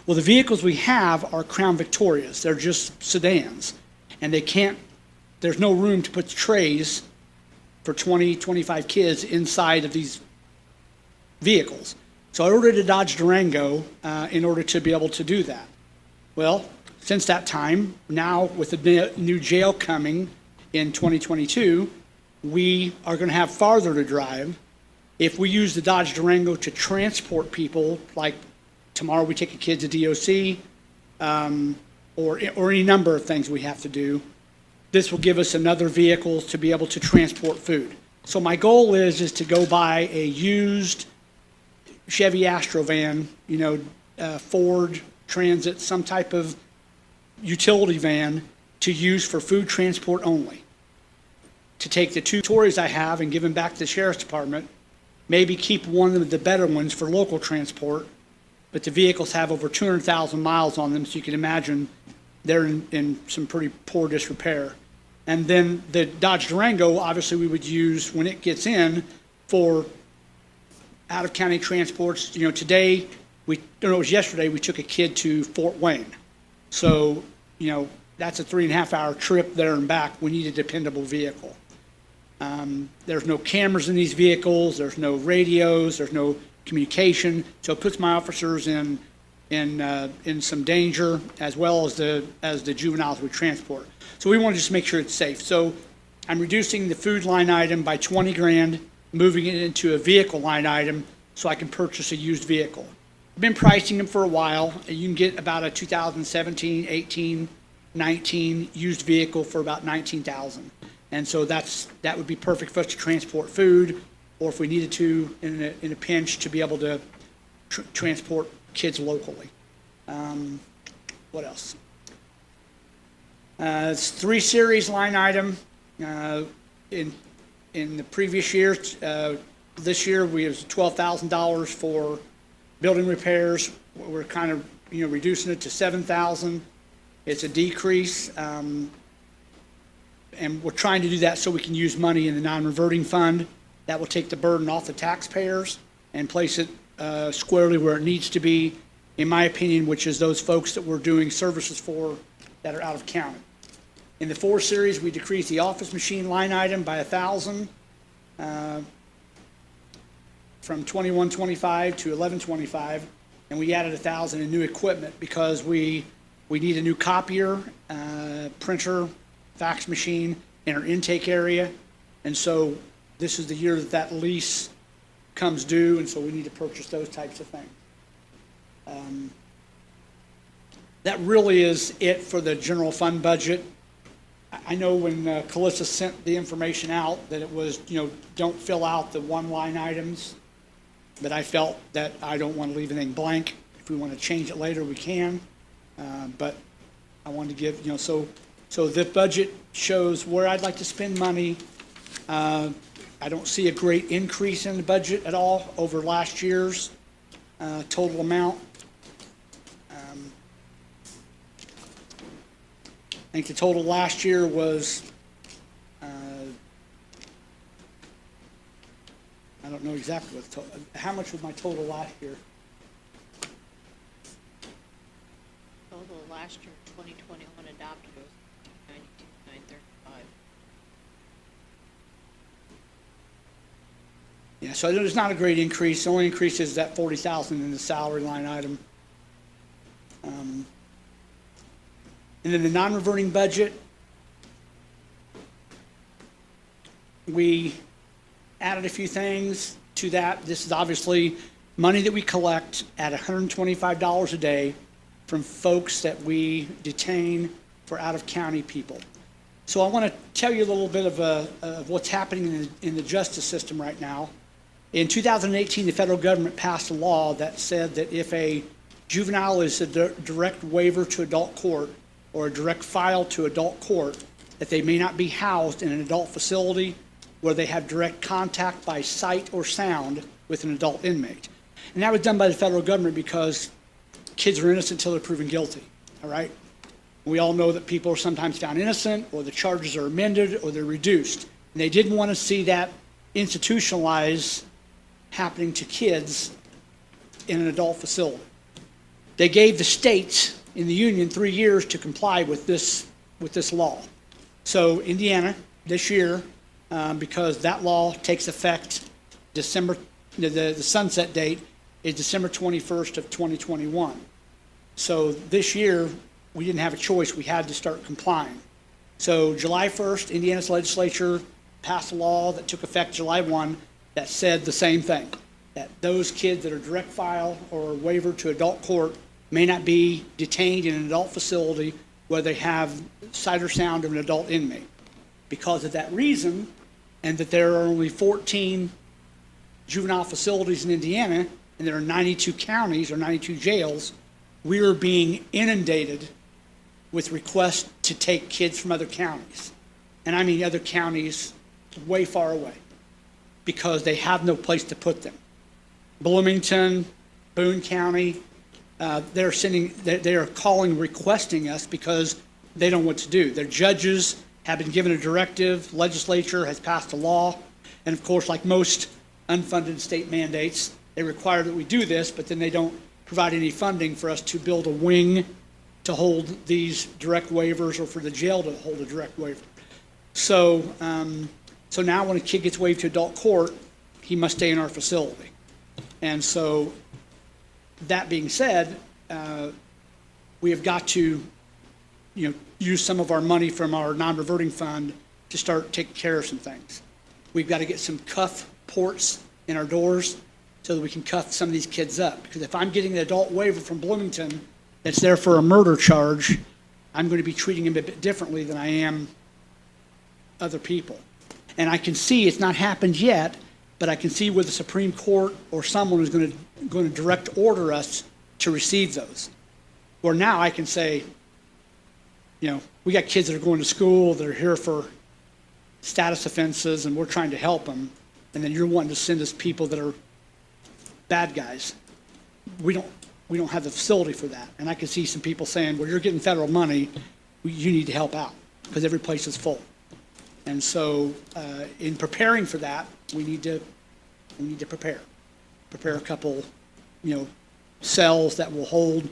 Speaker 16: Well, the vehicles we have are Crown Victorias. They're just sedans. And there's no room to put trays for 20, 25 kids inside of these vehicles. So I ordered a Dodge Durango in order to be able to do that. Well, since that time, now with the new jail coming in 2022, we are going to have farther to drive. If we use the Dodge Durango to transport people, like tomorrow we take a kid to DOC, or any number of things we have to do, this will give us another vehicle to be able to transport food. So my goal is to go buy a used Chevy Astro van, Ford Transit, some type of utility van to use for food transport only. To take the 2 Tories I have and give them back to the Sheriff's Department, maybe keep one of the better ones for local transport, but the vehicles have over 200,000 miles on them, so you can imagine they're in some pretty poor disrepair. And then the Dodge Durango, obviously we would use when it gets in for out-of-county transports. Today, it was yesterday, we took a kid to Fort Wayne. So, that's a 3.5-hour trip there and back. We need a dependable vehicle. There's no cameras in these vehicles, there's no radios, there's no communication, so it puts my officers in some danger, as well as the juveniles we transport. So we want to just make sure it's safe. So I'm reducing the food line item by 20 grand, moving it into a vehicle line item so I can purchase a used vehicle. I've been pricing them for a while. You can get about a 2017, 18, 19 used vehicle for about $19,000. And so that would be perfect for us to transport food, or if we needed to, in a pinch, to be able to transport kids locally. What else? It's 3 series line item. In the previous year, this year we have $12,000 for building repairs. We're kind of reducing it to $7,000. It's a decrease, and we're trying to do that so we can use money in the non-reverting fund. That will take the burden off the taxpayers and place it squarely where it needs to be, in my opinion, which is those folks that we're doing services for that are out of county. In the 4 series, we decreased the office machine line item by $1,000 from $2125 to $1125, and we added $1,000 in new equipment because we need a new copier, printer, fax machine in our intake area, and so this is the year that lease comes due, and so we need to purchase those types of things. That really is it for the general fund budget. I know when Calissa sent the information out that it was, don't fill out the one-line items, but I felt that I don't want to leave anything blank. If we want to change it later, we can. But I wanted to give, so the budget shows where I'd like to spend money. I don't see a great increase in the budget at all over last year's total amount. I think the total last year was, I don't know exactly what the total, how much was my total last year?
Speaker 9: Total last year, 2021 adopted was 92,935.
Speaker 16: Yeah, so there's not a great increase. The only increase is that 40,000 in the salary line item. And then the non-reverting budget, we added a few things to that. This is obviously money that we collect at $125 a day from folks that we detain for out-of-county people. So I want to tell you a little bit of what's happening in the justice system right now. In 2018, the federal government passed a law that said that if a juvenile is a direct waiver to adult court or a direct file to adult court, that they may not be housed in an adult facility where they have direct contact by sight or sound with an adult inmate. And that was done by the federal government because kids are innocent until they're proven guilty, all right? We all know that people are sometimes found innocent, or the charges are amended, or they're reduced. And they didn't want to see that institutionalized happening to kids in an adult facility. They gave the states in the union 3 years to comply with this law. So Indiana, this year, because that law takes effect December, the sunset date is December 21st of 2021. So this year, we didn't have a choice. We had to start complying. So July 1st, Indiana's legislature passed a law that took effect July 1 that said the same thing, that those kids that are direct file or waiver to adult court may not be detained in an adult facility where they have sight or sound of an adult inmate. Because of that reason, and that there are only 14 juvenile facilities in Indiana, and there are 92 counties or 92 jails, we are being inundated with requests to take kids from other counties. And I mean other counties way far away, because they have no place to put them. Bloomington, Boone County, they are calling, requesting us because they don't know what to do. Their judges have been given a directive, legislature has passed a law, and of course, like most unfunded state mandates, they require that we do this, but then they don't provide any funding for us to build a wing to hold these direct waivers or for the jail to hold a direct waiver. So, so now when a kid gets waived to adult court, he must stay in our facility. And so, that being said, we have got to, use some of our money from our non-reverting fund to start taking care of some things. We've got to get some cuff ports in our doors so that we can cuff some of these kids up. Because if I'm getting an adult waiver from Bloomington that's there for a murder charge, I'm going to be treating him a bit differently than I am other people. And I can see it's not happened yet, but I can see where the Supreme Court or someone is going to direct order us to receive those. Where now I can say, we got kids that are going to school, that are here for status offenses, and we're trying to help them, and then you're wanting to send us people that are bad guys. We don't have the facility for that. And I can see some people saying, well, you're getting federal money, you need to help out, because every place is full. And so, in preparing for that, we need to prepare a couple, cells that will hold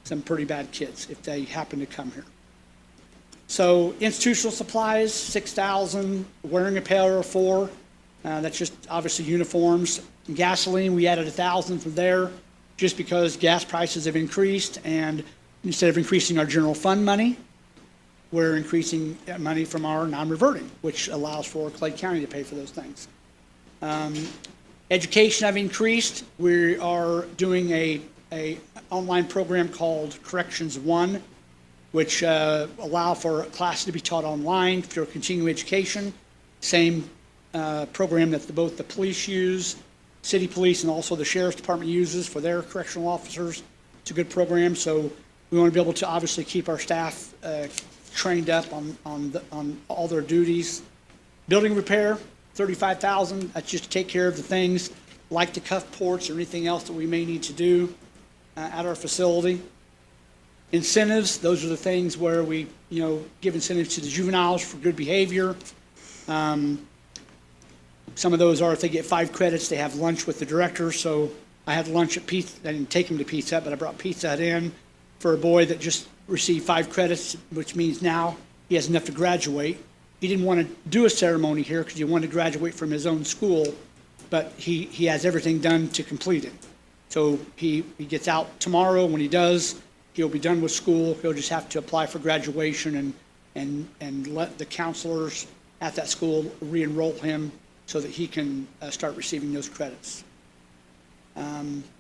Speaker 16: some pretty bad kids if they happen to come here. So institutional supplies, 6,000, wearing apparel, 4. That's just obviously uniforms. Gasoline, we added 1,000 from there, just because gas prices have increased, and instead of increasing our general fund money, we're increasing money from our non-reverting, which allows for Clay County to pay for those things. Education I've increased. We are doing a online program called Corrections One, which allow for classes to be taught online for continuing education. Same program that both the police use, city police, and also the sheriff's department uses for their correctional officers. It's a good program, so we want to be able to obviously keep our staff trained up on all their duties. Building repair, 35,000. That's just to take care of the things like the cuff ports or anything else that we may need to do at our facility. Incentives, those are the things where we, give incentives to the juveniles for good behavior. Some of those are if they get 5 credits, they have lunch with the director. So I had lunch at Pizza. I didn't take him to Pizza Hut, but I brought Pizza Hut in for a boy that just received 5 credits, which means now he has enough to graduate. He didn't want to do a ceremony here because he wanted to graduate from his own school, but he has everything done to complete it. So he gets out tomorrow. When he does, he'll be done with school. He'll just have to apply for graduation and let the counselors at that school re-enroll him so that he can start receiving those credits.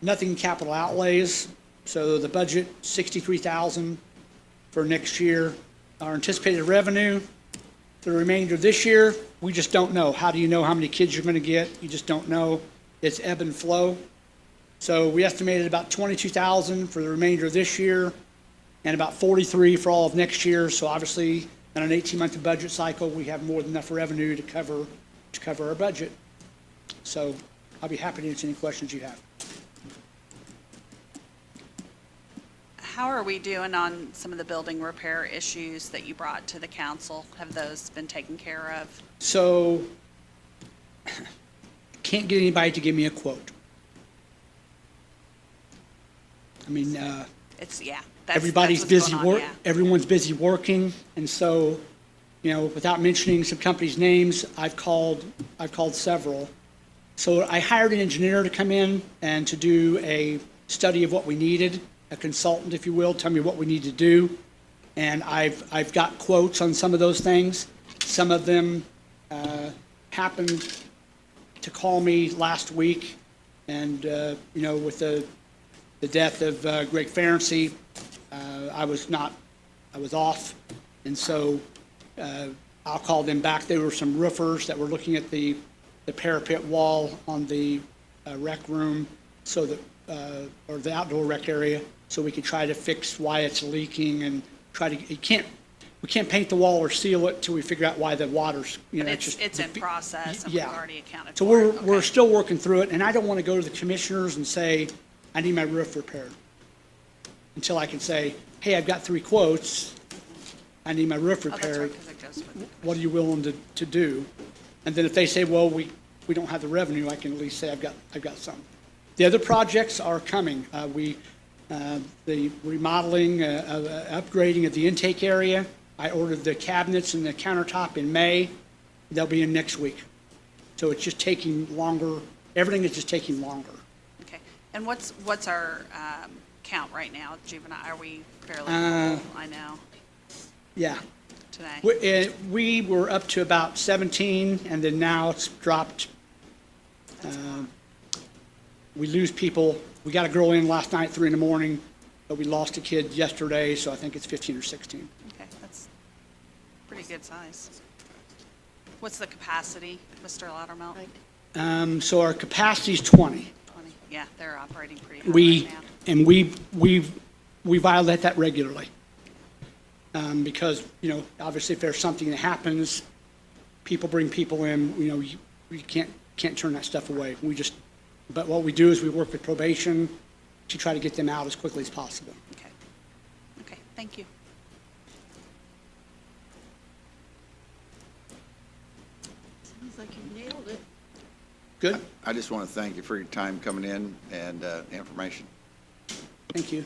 Speaker 16: Nothing in capital outlays. So the budget, $63,000 for next year. Our anticipated revenue for the remainder of this year, we just don't know. How do you know how many kids you're going to get? You just don't know. It's ebb and flow. So we estimated about $22,000 for the remainder of this year and about $43,000 for all of next year. So obviously, in an 18-month budget cycle, we have more than enough revenue to cover our budget. So I'll be happy to answer any questions you have.
Speaker 5: How are we doing on some of the building repair issues that you brought to the council? Have those been taken care of?
Speaker 16: So can't get anybody to give me a quote. I mean, everybody's busy everyone's busy working, and so, without mentioning some companies' names, I've called several. So I hired an engineer to come in and to do a study of what we needed, a consultant, if you will, tell me what we need to do. And I've got quotes on some of those things. Some of them happened to call me last week, and with the death of Greg Ferenczi, I was off, and so I'll call them back. There were some roofers that were looking at the parapet wall on the rec room, so that or the outdoor rec area, so we could try to fix why it's leaking and try to. We can't paint the wall or seal it till we figure out why the water's.
Speaker 5: But it's in process, and
Speaker 16: yeah.
Speaker 5: we've already accounted
Speaker 16: So
Speaker 5: for it.
Speaker 16: we're still working through it, and I don't want to go to the commissioners and say, I need my roof repaired, until I can say, hey, I've got 3 quotes, I need my roof repaired.
Speaker 5: That's right, 'cause it goes with it.
Speaker 16: What are you willing to do? And then if they say, well, we don't have the revenue, I can at least say I've got some. The other projects are coming. the remodeling, upgrading of the intake area. I ordered the cabinets and the countertop in May. They'll be in next week. So it's just taking longer. Everything is just taking longer.
Speaker 5: Okay. And what's our count right now, juvenile? Are we fairly full? I know,
Speaker 16: Yeah.
Speaker 5: today.
Speaker 16: We were up to about 17, and then now it's dropped. We lose people. We got a girl in last night, 3 a.m, but we lost a kid yesterday, so I think it's 15 or 16.
Speaker 5: Okay, that's pretty good size. What's the capacity, Mr. Loudermilk?
Speaker 16: So our capacity is 20.
Speaker 5: 20, yeah, they're operating pretty high
Speaker 16: We,
Speaker 5: right now.
Speaker 16: and we violate that regularly. Because, obviously if there's something that happens, people bring people in, you can't turn that stuff away. But what we do is we work with probation to try to get them out as quickly as possible.
Speaker 5: Okay. Okay, thank you.
Speaker 14: Sounds like you nailed it.
Speaker 16: Good?
Speaker 6: I just want to thank you for your time coming in and information.
Speaker 16: Thank you.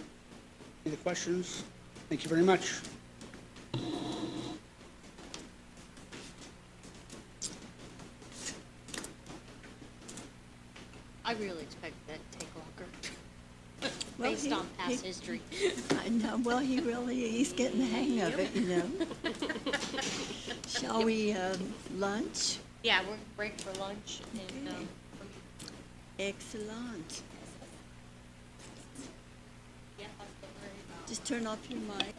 Speaker 16: Any other questions? Thank you very much.
Speaker 9: I really expect that to take longer,
Speaker 14: Well,
Speaker 9: based on past history.
Speaker 14: I know, well, he's getting the hang of it. Shall we, lunch?
Speaker 9: Yeah, we're break for lunch and,
Speaker 14: Okay. Excellent.
Speaker 12: Yeah, that's the very,
Speaker 14: Just turn off your mic.